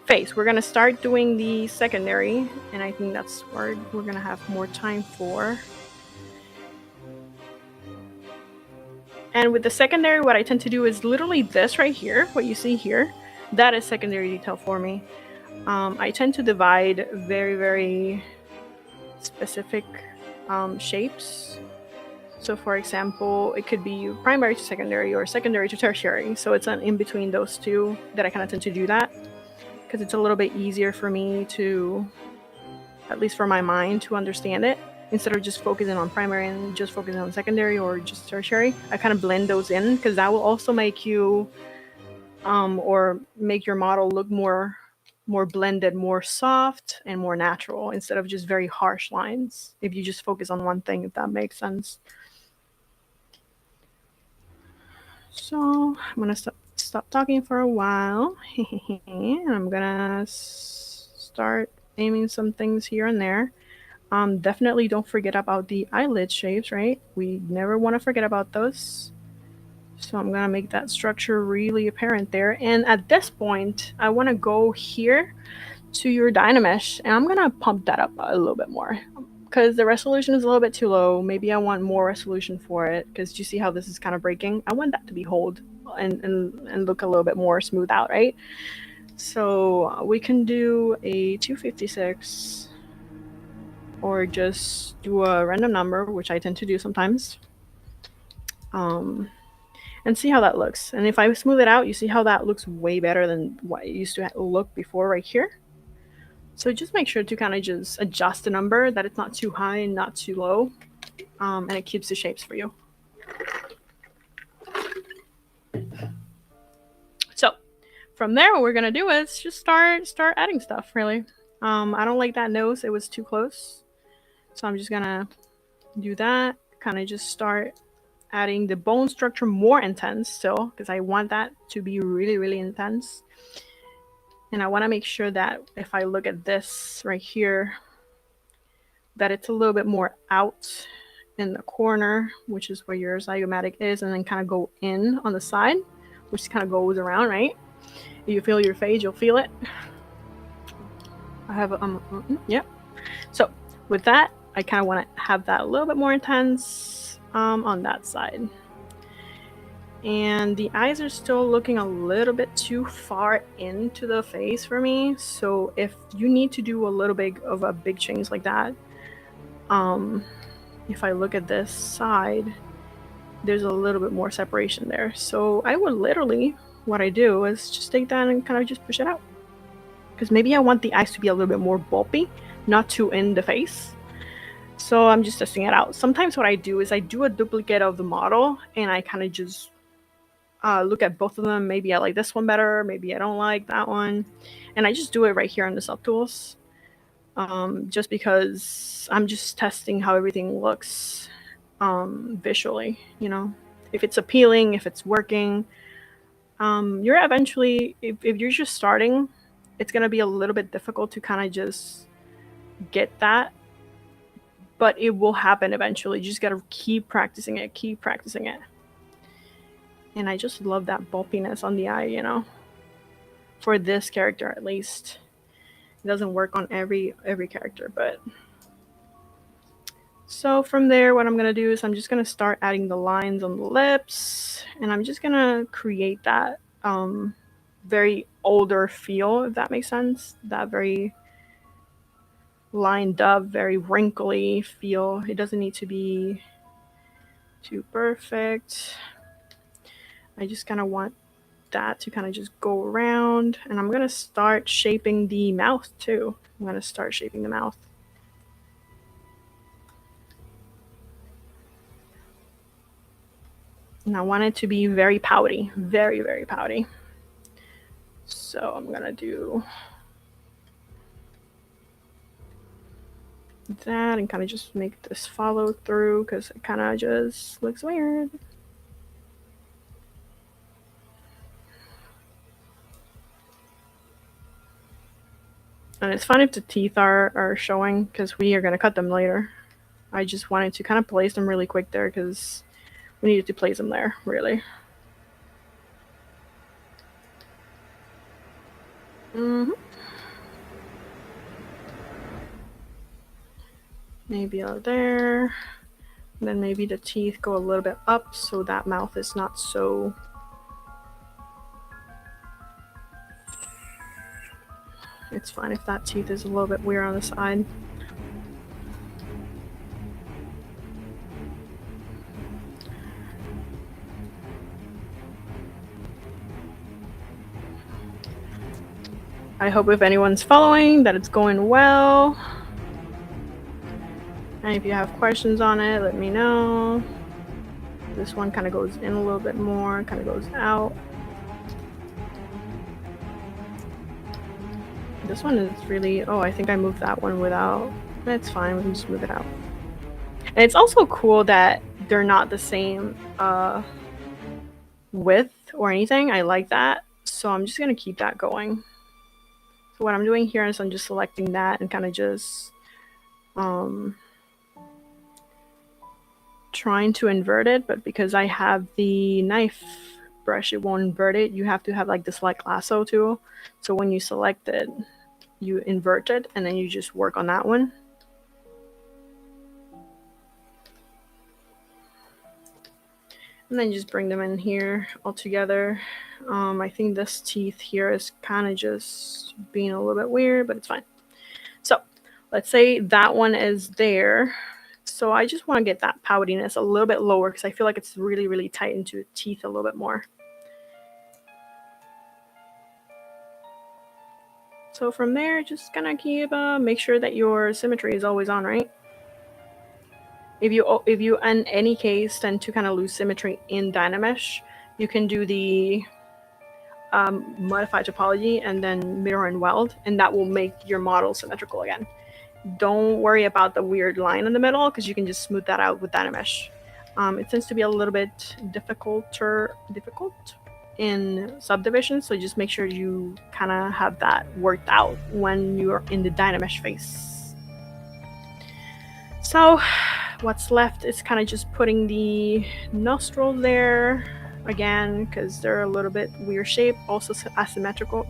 face, we're gonna start doing the secondary, and I think that's where we're gonna have more time for. And with the secondary, what I tend to do is literally this right here, what you see here, that is secondary detail for me. I tend to divide very, very specific shapes. So for example, it could be primary to secondary or secondary to tertiary. So it's an in between those two that I kind of tend to do that because it's a little bit easier for me to, at least for my mind, to understand it instead of just focusing on primary and just focusing on secondary or just tertiary. I kind of blend those in because that will also make you or make your model look more blended, more soft and more natural instead of just very harsh lines if you just focus on one thing, if that makes sense. So I'm gonna stop talking for a while and I'm gonna start aiming some things here and there. Definitely don't forget about the eyelid shapes, right? We never want to forget about those. So I'm gonna make that structure really apparent there. And at this point, I want to go here to your Dynamesh and I'm gonna pump that up a little bit more because the resolution is a little bit too low. Maybe I want more resolution for it because you see how this is kind of breaking. I want that to be hold and look a little bit more smooth out, right? So we can do a 256 or just do a random number, which I tend to do sometimes. And see how that looks. And if I smooth it out, you see how that looks way better than what it used to look before right here. So just make sure to kind of just adjust the number, that it's not too high and not too low, and it keeps the shapes for you. So from there, what we're gonna do is just start adding stuff, really. I don't like that nose, it was too close. So I'm just gonna do that, kind of just start adding the bone structure more intense still, because I want that to be really, really intense. And I want to make sure that if I look at this right here, that it's a little bit more out in the corner, which is where your zygomatic is, and then kind of go in on the side, which kind of goes around, right? If you feel your fade, you'll feel it. I have a, yep. So with that, I kind of want to have that a little bit more intense on that side. And the eyes are still looking a little bit too far into the face for me. So if you need to do a little bit of a big change like that, if I look at this side, there's a little bit more separation there. So I would literally, what I do is just take that and kind of just push it out. Because maybe I want the eyes to be a little bit more bulky, not too in the face. So I'm just testing it out. Sometimes what I do is I do a duplicate of the model and I kind of just look at both of them. Maybe I like this one better, maybe I don't like that one, and I just do it right here on the subtools, just because I'm just testing how everything looks visually, you know, if it's appealing, if it's working. You're eventually, if you're just starting, it's gonna be a little bit difficult to kind of just get that, but it will happen eventually. You just gotta keep practicing it, and I just love that bulkiness on the eye, you know, for this character at least. It doesn't work on every character, but so from there, what I'm gonna do is I'm just gonna start adding the lines on the lips, and I'm just gonna create that very older feel, if that makes sense. That very lined up, very wrinkly feel. It doesn't need to be too perfect. I just kind of want that to kind of just go around, and I'm gonna start shaping the mouth too. I'm gonna start shaping the mouth. And I want it to be very pouty, very, very pouty. So I'm gonna do that and kind of just make this follow through because it kind of just looks weird. And it's fine if the teeth are showing because we are going to cut them later. I just wanted to kind of place them really quick there because we needed to place them there, really. Maybe out there. And then maybe the teeth go a little bit up so that mouth is not so... It's fine if that teeth is a little bit weird on the side. I hope if anyone's following that it's going well. And if you have questions on it, let me know. This one kind of goes in a little bit more, kind of goes out. This one is really... Oh, I think I moved that one without... It's fine, we can just move it out. And it's also cool that they're not the same width or anything. I like that. So I'm just going to keep that going. So what I'm doing here is I'm just selecting that and kind of just trying to invert it, but because I have the knife brush, it won't invert it. You have to have like the select lasso tool. So when you select it, you invert it and then you just work on that one. And then just bring them in here all together. I think this teeth here is kind of just being a little bit weird, but it's fine. So let's say that one is there. So I just want to get that poutiness a little bit lower because I feel like it's really, really tight into teeth a little bit more. So from there, just gonna keep make sure that your symmetry is always on, right? If you in any case tend to kind of lose symmetry in Dynamesh, you can do the modify topology and then mirror and weld, and that will make your model symmetrical again. Don't worry about the weird line in the middle because you can just smooth that out with Dynamesh. It tends to be a little bit difficult in subdivision, so just make sure you kind of have that worked out when you're in the Dynamesh phase. So what's left is kind of just putting the nostril there again because they're a little bit weird shape, also asymmetrical,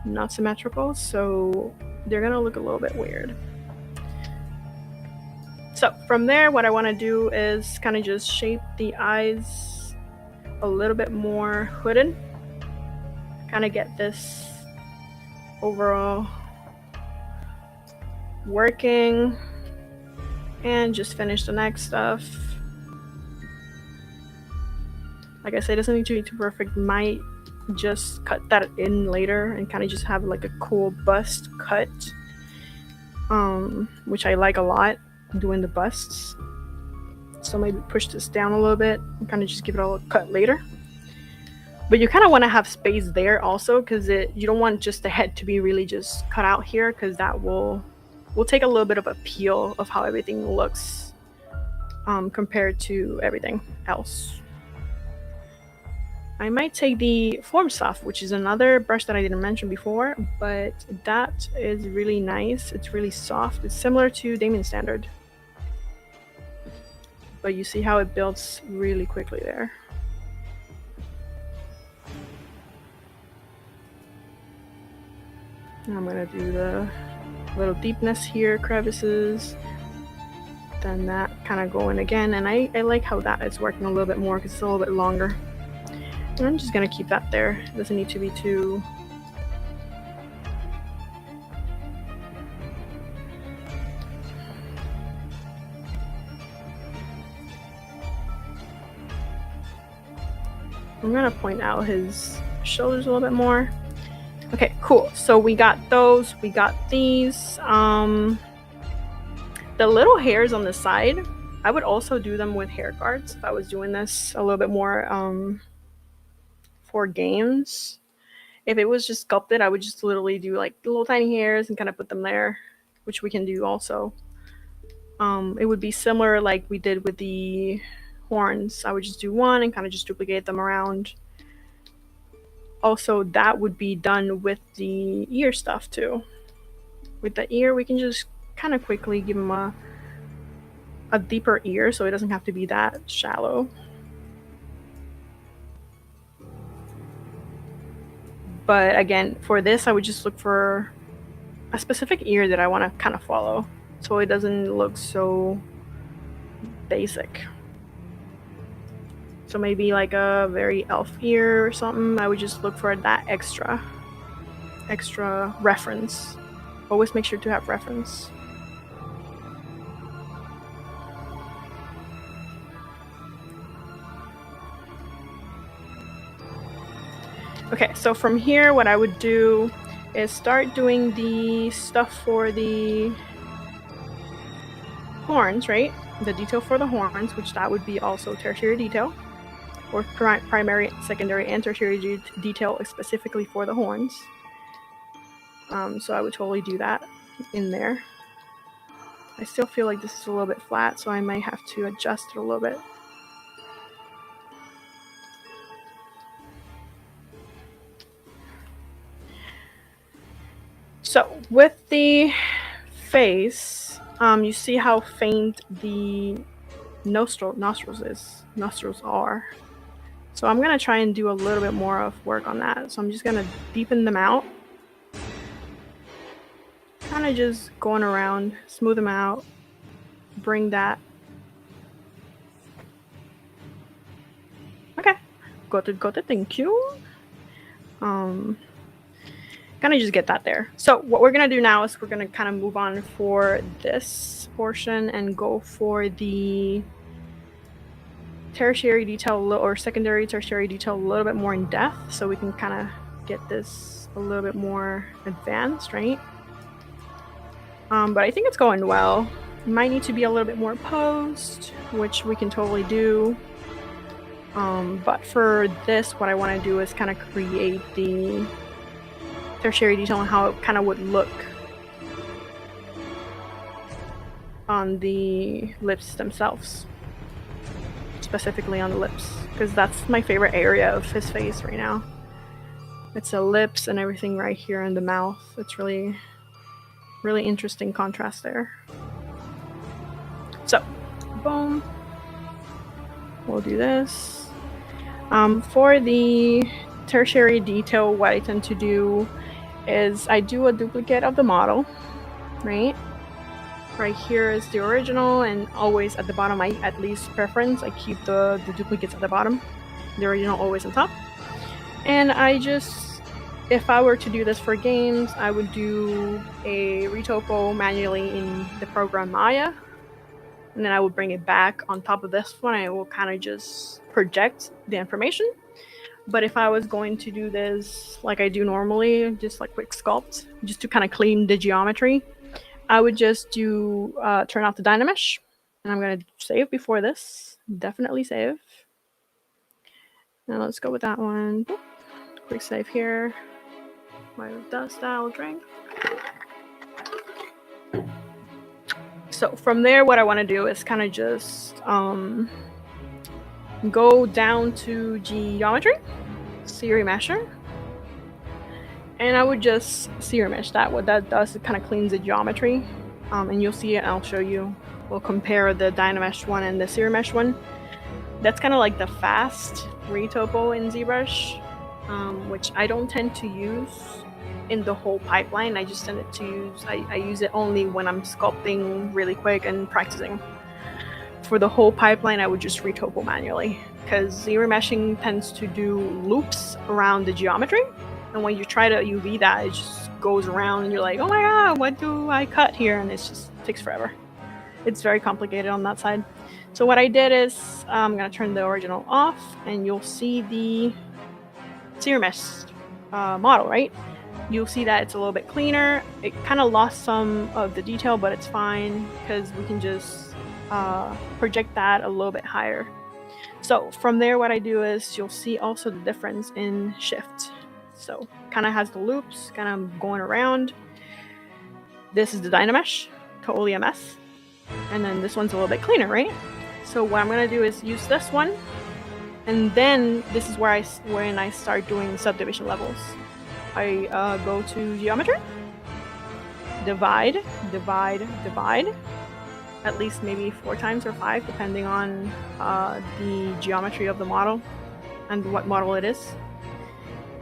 not symmetrical, so they're gonna look a little bit weird. So from there, what I want to do is kind of just shape the eyes a little bit more hooded, kind of get this overall working, and just finish the next stuff. Like I said, it doesn't need to be too perfect. Might just cut that in later and kind of just have like a cool bust cut, which I like a lot, doing the busts. So maybe push this down a little bit and kind of just give it all a cut later. But you kind of want to have space there also because you don't want just the head to be really just cut out here because that will take a little bit of a peel of how everything looks compared to everything else. I might take the Form Soft, which is another brush that I didn't mention before, but that is really nice. It's really soft. It's similar to Damien Standard. But you see how it builds really quickly there. I'm gonna do the little deepness here, crevices, then that kind of going again, and I like how that is working a little bit more because it's a little bit longer. And I'm just gonna keep that there. It doesn't need to be too... I'm gonna point out his shoulders a little bit more. Okay, cool. So we got those, we got these. The little hairs on the side, I would also do them with hair guards if I was doing this a little bit more for games. If it was just sculpted, I would just literally do like little tiny hairs and kind of put them there, which we can do also. It would be similar like we did with the horns. I would just do one and kind of just duplicate them around. Also, that would be done with the ear stuff too. With the ear, we can just kind of quickly give him a deeper ear so it doesn't have to be that shallow. But again, for this, I would just look for a specific ear that I want to kind of follow so it doesn't look so basic. So maybe like a very elf ear or something. I would just look for that extra reference. Always make sure to have reference. Okay, so from here what I would do is start doing the stuff for the horns, right? The detail for the horns, which that would be also tertiary detail, or primary, secondary, and tertiary detail specifically for the horns. So I would totally do that in there. I still feel like this is a little bit flat, so I might have to adjust it a little bit. So with the face, you see how faint the nostrils are. So I'm gonna try and do a little bit more of work on that. So I'm just gonna deepen them out. Kind of just going around, smooth them out, bring that. Okay, got it, thank you. Gonna just get that there. So what we're gonna do now is we're gonna kind of move on for this portion and go for the tertiary detail or secondary tertiary detail a little bit more in depth, so we can kind of get this a little bit more advanced, right? But I think it's going well. Might need to be a little bit more posed, which we can totally do. But for this, what I want to do is kind of create the tertiary detail and how it kind of would look on the lips themselves, specifically on the lips, because that's my favorite area of his face right now. It's the lips and everything right here in the mouth. It's really interesting contrast there. So boom, we'll do this. For the tertiary detail, what I tend to do is I do a duplicate of the model, right? Right here is the original, and always at the bottom, I at least preference, I keep the duplicates at the bottom, the original always on top. And I just, if I were to do this for games, I would do a retopo manually in the program Maya, and then I would bring it back on top of this one, and it will kind of just project the information. But if I was going to do this like I do normally, just like quick sculpt, just to kind of clean the geometry, I would just do turn off the Dynamesh, and I'm going to save before this. Definitely save. Now let's go with that one. Quick save here. My dust I'll drink. So from there, what I want to do is kind of just go down to geometry, series mesher, and I would just series mesh that. What that does, it kind of cleans the geometry, and you'll see it, and I'll show you. We'll compare the Dynamesh one and the series mesh one. That's kind of like the fast retopo in ZBrush, which I don't tend to use in the whole pipeline. I just tend to use, I use it only when I'm sculpting really quick and practicing. For the whole pipeline, I would just retopo manually, because series meshing tends to do loops around the geometry, and when you try to UV that, it just goes around and you're like, oh my god, what do I cut here? And it just takes forever. It's very complicated on that side. So what I did is I'm gonna turn the original off, and you'll see the series mesh model, right? You'll see that it's a little bit cleaner. It kind of lost some of the detail, but it's fine because we can just project that a little bit higher. So from there, what I do is you'll see also the difference in shift. So kind of has the loops kind of going around. This is the Dynamesh, totally a mess. And then this one's a little bit cleaner, right? So what I'm gonna do is use this one, and then this is where when I start doing subdivision levels. I go to geometry, divide, at least maybe 4 times or 5, depending on the geometry of the model and what model it is.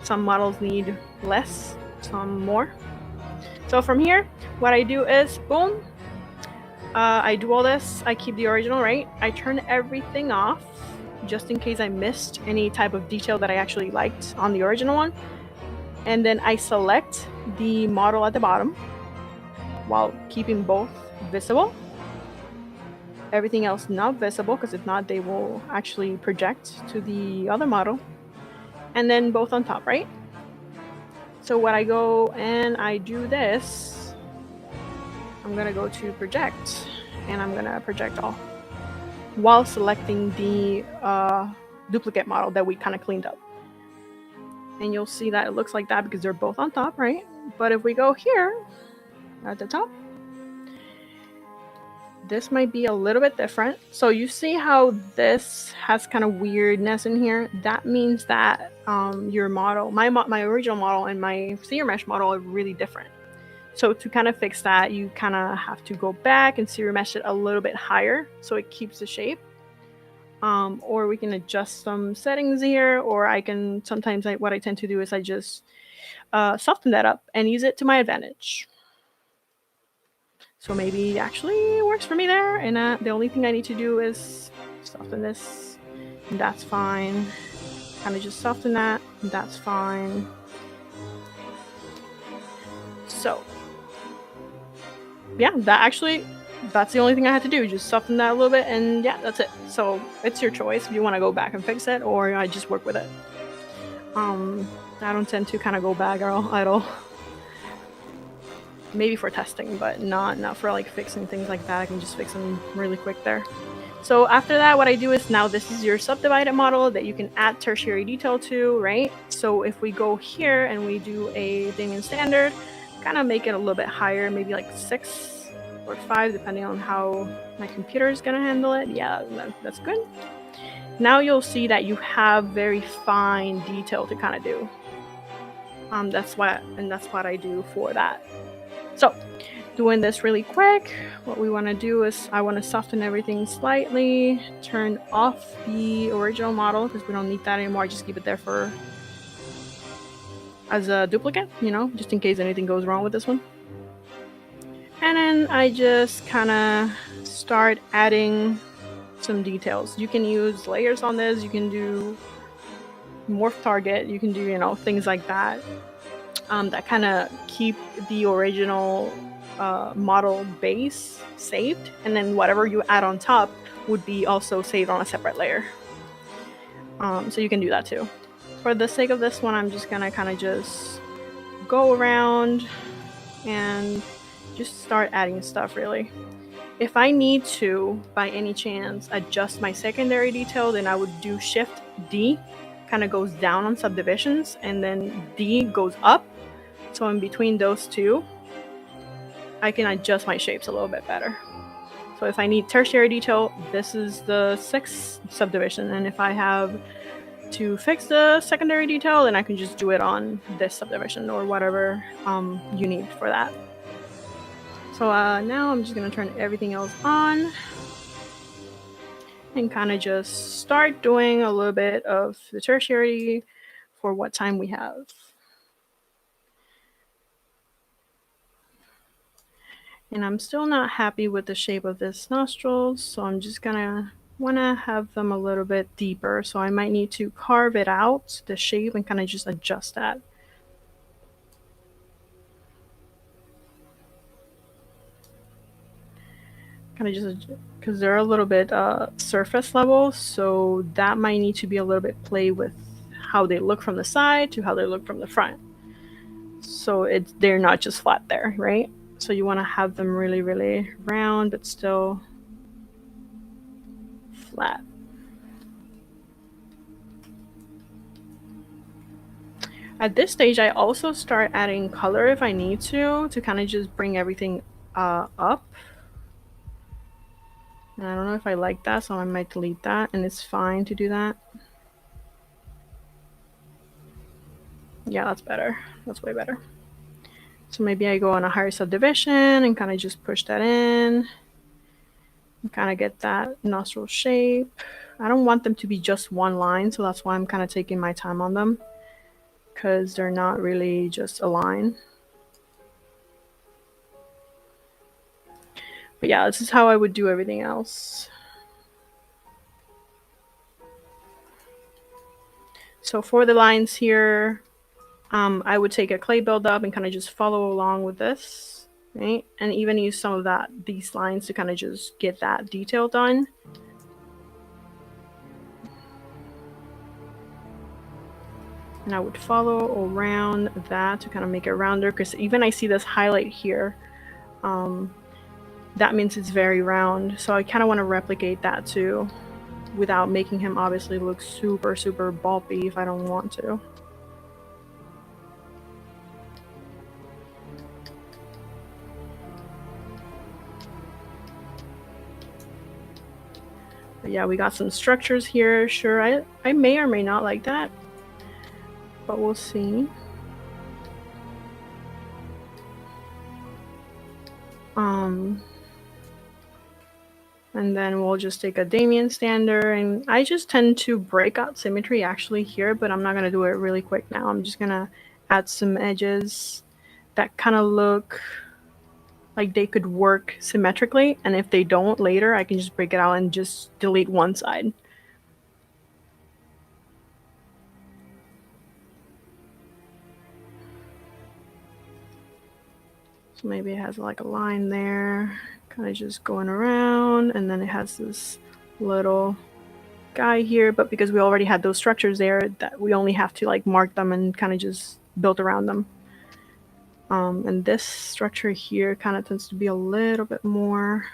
Some models need less, some more. So from here, what I do is, boom, I do all this, I keep the original, right? I turn everything off just in case I missed any type of detail that I actually liked on the original one. And then I select the model at the bottom while keeping both visible. Everything else not visible, because if not, they will actually project to the other model. And then both on top, right? So when I go and I do this, I'm gonna go to project, and I'm gonna project all while selecting the duplicate model that we kind of cleaned up. And you'll see that it looks like that because they're both on top, right? But if we go here at the top, this might be a little bit different. So you see how this has kind of weirdness in here? That means that your model, my original model and my ZBrush model are really different. So to kind of fix that, you kind of have to go back and ZBrush it a little bit higher so it keeps the shape. Or we can adjust some settings here, or I can sometimes, what I tend to do is I just soften that up and use it to my advantage. So maybe it actually works for me there, and the only thing I need to do is soften this, and that's fine. Kind of just soften that, and that's fine. So yeah, that's the only thing I had to do, just soften that a little bit, and yeah, that's it. So it's your choice if you want to go back and fix it, or I just work with it. I don't tend to kind of go back at all. Maybe for testing, but not for like fixing things like that. I can just fix them really quick there. So after that, what I do is, now this is your subdivided model that you can add tertiary detail to, right? So if we go here and we do a Damien standard, kind of make it a little bit higher, maybe like 6 or 5, depending on how my computer is gonna handle it. Yeah, that's good. Now you'll see that you have very fine detail to kind of do. That's what I do for that. So doing this really quick, what we want to do is I want to soften everything slightly, turn off the original model because we don't need that anymore. I just keep it there for as a duplicate, you know, just in case anything goes wrong with this one. And then I just kind of start adding some details. You can use layers on this, you can do morph target, you can do, you know, things like that. That kind of keep the original model base saved, and then whatever you add on top would be also saved on a separate layer. So you can do that too. For the sake of this one, I'm just gonna kind of just go around and just start adding stuff really. If I need to, by any chance, adjust my secondary detail, then I would do Shift D, kind of goes down on subdivisions, and then D goes up. So in between those two, I can adjust my shapes a little bit better. So if I need tertiary detail, this is the 6th subdivision, and if I have to fix the secondary detail, then I can just do it on this subdivision or whatever you need for that. So now I'm just gonna turn everything else on and kind of just start doing a little bit of the tertiary for what time we have. And I'm still not happy with the shape of this nostrils, so I'm just gonna wanna have them a little bit deeper. So I might need to carve it out, the shape, and kind of just adjust that. Kind of just, because they're a little bit surface level, so that might need to be a little bit play with how they look from the side to how they look from the front. So they're not just flat there, right? So you want to have them really, really round, but still flat. At this stage, I also start adding color if I need to kind of just bring everything up. And I don't know if I like that, so I might delete that, and it's fine to do that. Yeah, that's better. That's way better. So maybe I go on a higher subdivision and kind of just push that in and kind of get that nostril shape. I don't want them to be just one line, so that's why I'm kind of taking my time on them, because they're not really just a line. But yeah, this is how I would do everything else. So for the lines here, I would take a clay buildup and kind of just follow along with this, right? And even use some of these lines to kind of just get that detail done. And I would follow around that to kind of make it rounder, because even I see this highlight here, that means it's very round. So I kind of want to replicate that too, without making him obviously look super, super bulky if I don't want to. But yeah, we got some structures here. Sure, I may or may not like that, but we'll see. And then we'll just take a Damien stander, and I just tend to break out symmetry actually here, but I'm not going to do it really quick now. I'm just going to add some edges that kind of look like they could work symmetrically, and if they don't later, I can just break it out and just delete one side. So maybe it has like a line there, kind of just going around, and then it has this little guy here, but because we already had those structures there, that we only have to like mark them and kind of just build around them. And this structure here kind of tends to be a little bit more,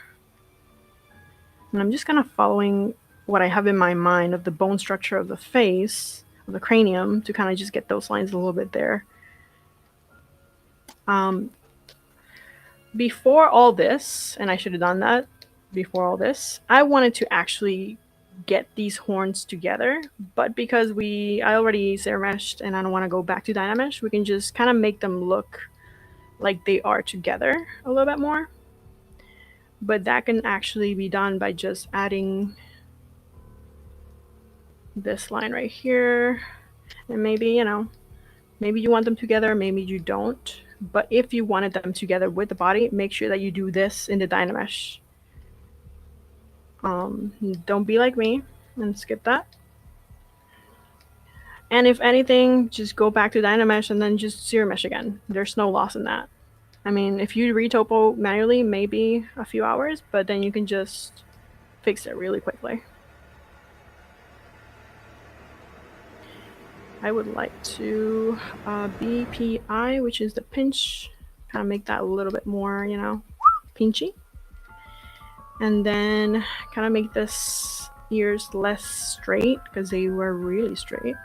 and I'm just kind of following what I have in my mind of the bone structure of the face, of the cranium, to kind of just get those lines a little bit there. Before all this, and I should have done that before all this, I wanted to actually get these horns together, but because I already ZBrushed and I don't want to go back to Dynamesh, we can just kind of make them look like they are together a little bit more. But that can actually be done by just adding this line right here, and maybe, you know, maybe you want them together, maybe you don't. But if you wanted them together with the body, make sure that you do this in the Dynamesh. Don't be like me and skip that. And if anything, just go back to Dynamesh and then just ZBrush again. There's no loss in that. I mean, if you retopo manually, maybe a few hours, but then you can just fix it really quickly. I would like to BPI, which is the pinch, kind of make that a little bit more, you know, pinchy. And then kind of make this ears less straight, because they were really straight.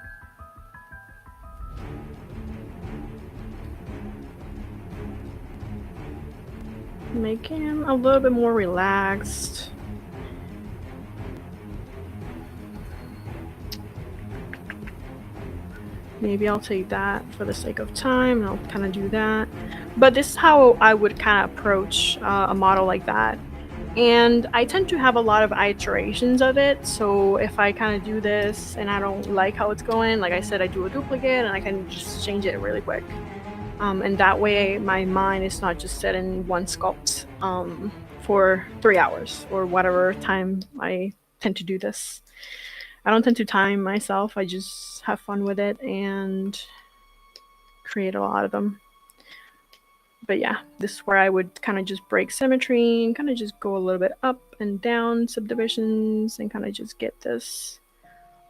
Make him a little bit more relaxed. Maybe I'll take that for the sake of time, and I'll kind of do that. But this is how I would kind of approach a model like that. And I tend to have a lot of iterations of it. So if I kind of do this and I don't like how it's going, like I said, I do a duplicate and I can just change it really quick. And that way my mind is not just set in one sculpt for 3 hours or whatever time I tend to do this. I don't tend to time myself. I just have fun with it and create a lot of them. But yeah, this is where I would kind of just break symmetry and kind of just go a little bit up and down subdivisions and kind of just get this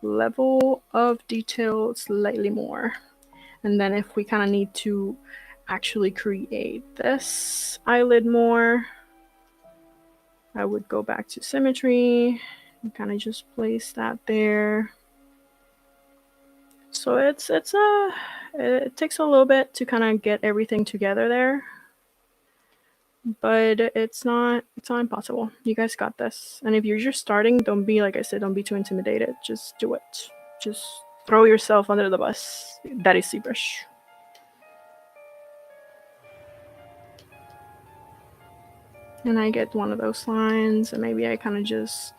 level of detail slightly more. And then if we kind of need to actually create this eyelid more, I would go back to symmetry and kind of just place that there. So it takes a little bit to kind of get everything together there, but it's not impossible. You guys got this. And if you're just starting, don't be, like I said, don't be too intimidated. Just do it. Just throw yourself under the bus. That is ZBrush. And I get one of those lines, and maybe I kind of just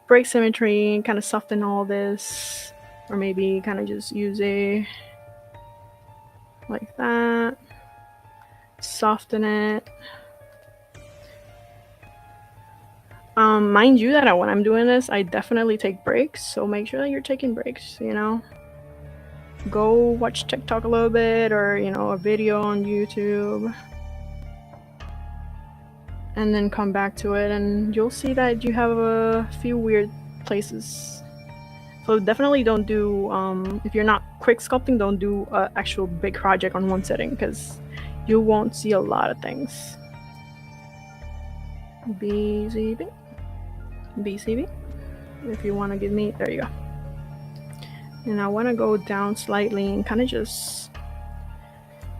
break symmetry and kind of soften all this, or maybe kind of just use a like that, soften it, Mind you that when I'm doing this, I definitely take breaks, so make sure that you're taking breaks, you know? Go watch TikTok a little bit, or, you know, a video on YouTube, and then come back to it, and you'll see that you have a few weird places. So definitely don't do, if you're not quick sculpting, don't do an actual big project on one setting, because you won't see a lot of things. BCB. BCB. If you want to give me, there you go. And I want to go down slightly and kind of just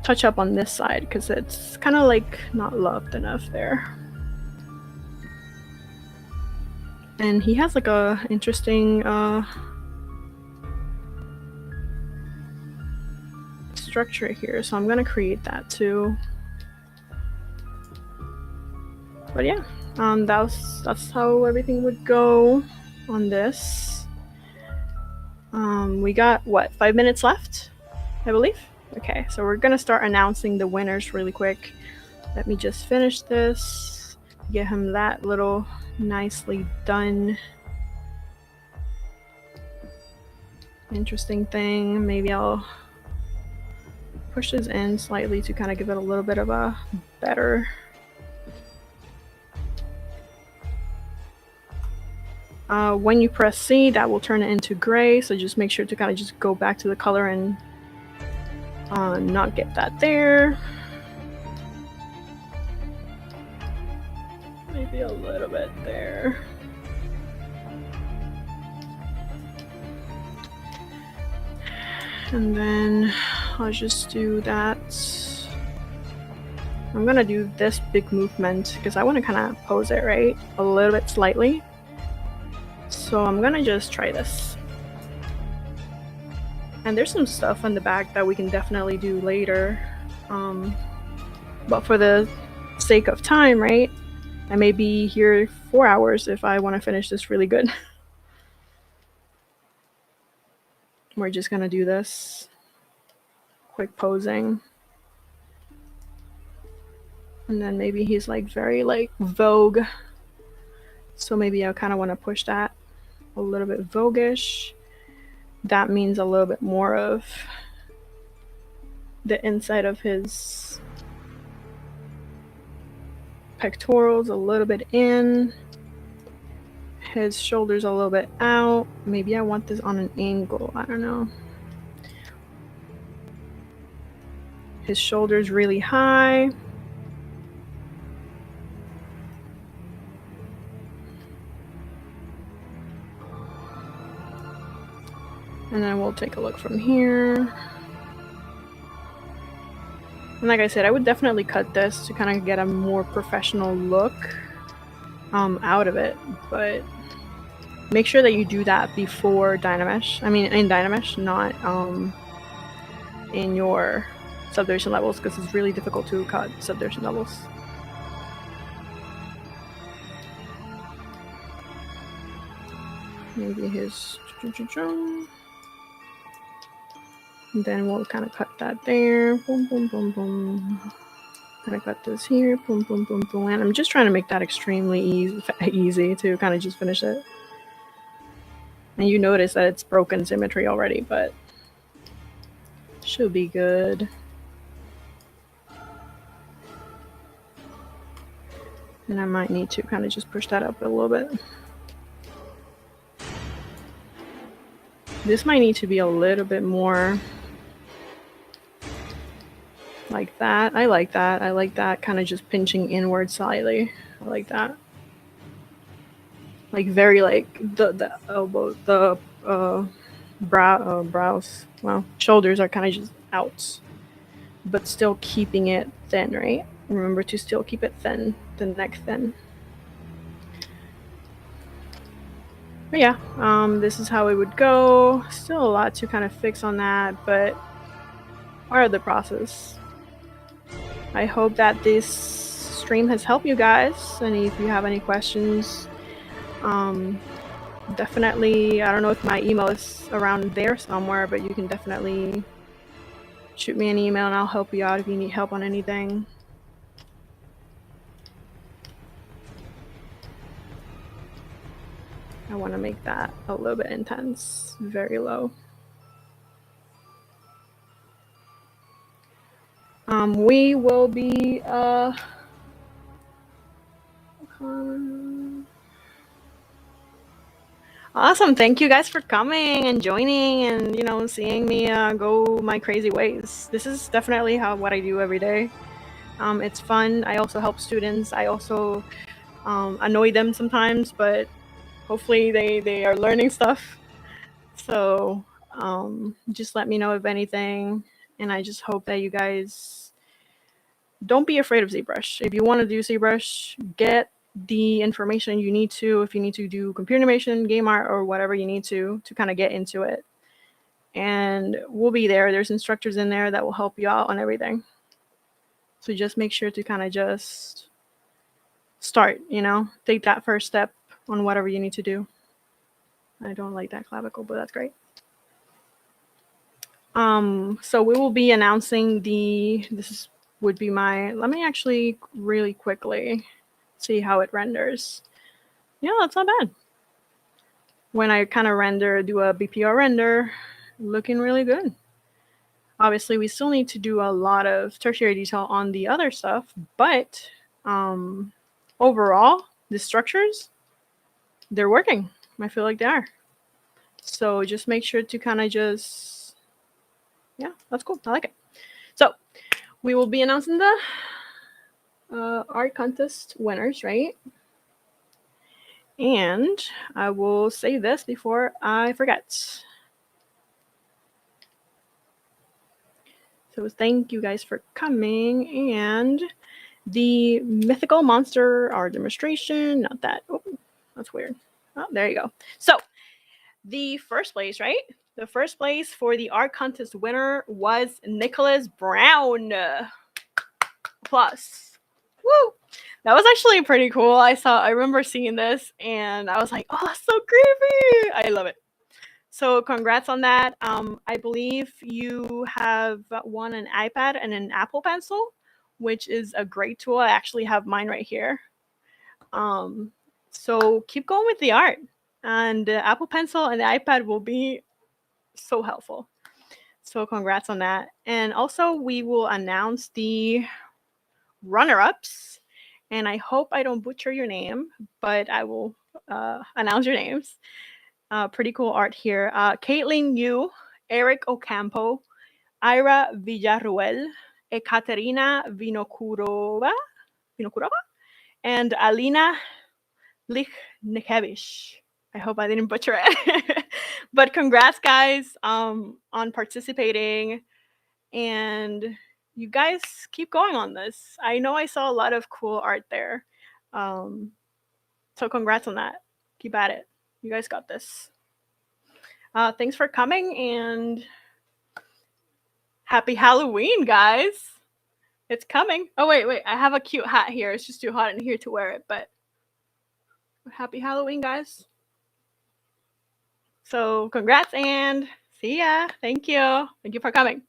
touch up on this side, because it's kind of like not loved enough there. And he has like a interesting structure here, so I'm gonna create that too. But yeah, that's how everything would go on this. We got what, 5 minutes left, I believe. Okay, so we're gonna start announcing the winners really quick. Let me just finish this, get him that little nicely done interesting thing. Maybe I'll push this in slightly to kind of give it a little bit of a better when you press C, that will turn it into gray, so just make sure to kind of just go back to the color and not get that there. Maybe a little bit there. And then I'll just do that. I'm gonna do this big movement because I want to kind of pose it right a little bit slightly. So I'm gonna just try this. And there's some stuff on the back that we can definitely do later. But for the sake of time, right? I may be here 4 hours if I want to finish this really good. We're just gonna do this quick posing. And then maybe he's like very like Vogue. So maybe I kind of want to push that a little bit Vogue-ish. That means a little bit more of the inside of his pectorals a little bit in, his shoulders a little bit out. Maybe I want this on an angle, I don't know. His shoulders really high. And then we'll take a look from here. And like I said, I would definitely cut this to kind of get a more professional look out of it. But make sure that you do that before Dynamesh. I mean, in Dynamesh, not in your subdivision levels, because it's really difficult to cut subdivision levels. Maybe his... And then we'll kind of cut that there. Boom, boom, boom, boom. Kind of cut this here. Boom, boom, boom, boom. And I'm just trying to make that extremely easy to kind of just finish it. And you notice that it's broken symmetry already, but should be good. And I might need to kind of just push that up a little bit. This might need to be a little bit more like that. I like that. I like that kind of just pinching inward slightly. I like that. Like very like the elbow, the brows. Well, shoulders are kind of just out, but still keeping it thin, right? Remember to still keep it thin, the neck thin. But yeah, this is how it would go. Still a lot to kind of fix on that, but part of the process. I hope that this stream has helped you guys, and if you have any questions, definitely, I don't know if my email is around there somewhere, but you can definitely shoot me an email and I'll help you out if you need help on anything. I want to make that a little bit intense, very low. We will be awesome. Thank you guys for coming and joining and, you know, seeing me go my crazy ways. This is definitely what I do every day. It's fun. I also help students. I also annoy them sometimes, but hopefully they are learning stuff. So just let me know if anything. And I just hope that you guys don't be afraid of ZBrush. If you want to do ZBrush, get the information you need to. If you need to do computer animation, game art, or whatever you need to kind of get into it. And we'll be there. There's instructors in there that will help you out on everything. So just make sure to kind of just start, you know, take that first step on whatever you need to do. I don't like that clavicle, but that's great. So we will be announcing would be my, let me actually really quickly see how it renders. Yeah, that's not bad. When I kind of do a BPR render, looking really good. Obviously, we still need to do a lot of tertiary detail on the other stuff, but overall, the structures, they're working. I feel like they are. So just make sure to kind of just, yeah, that's cool. I like it. So we will be announcing the art contest winners, right? And I will say this before I forget. So thank you guys for coming. And the mythical monster art demonstration, not that. Oh, that's weird. Oh, there you go. So the first place, right? The first place for the art contest winner was Nicholas Brown. Plus. Woo! That was actually pretty cool. I remember seeing this and I was like, oh, that's so creepy. I love it. So congrats on that. I believe you have won an iPad and an Apple Pencil, which is a great tool. I actually have mine right here. So keep going with the art. And the Apple Pencil and the iPad will be so helpful. So congrats on that. And also we will announce the runner-ups. And I hope I don't butcher your name, but I will announce your names. Pretty cool art here. Caitlin Yu, Eric Ocampo, Ira Villarruel, Ekaterina Vinokurova, and Alina Lichnikevich. I hope I didn't butcher it. But congrats, guys, on participating. And you guys keep going on this. I know I saw a lot of cool art there. So congrats on that. Keep at it. You guys got this. Thanks for coming and happy Halloween, guys. It's coming. Oh, wait. I have a cute hat here. It's just too hot in here to wear it, but happy Halloween, guys. So congrats and see ya. Thank you. Thank you for coming.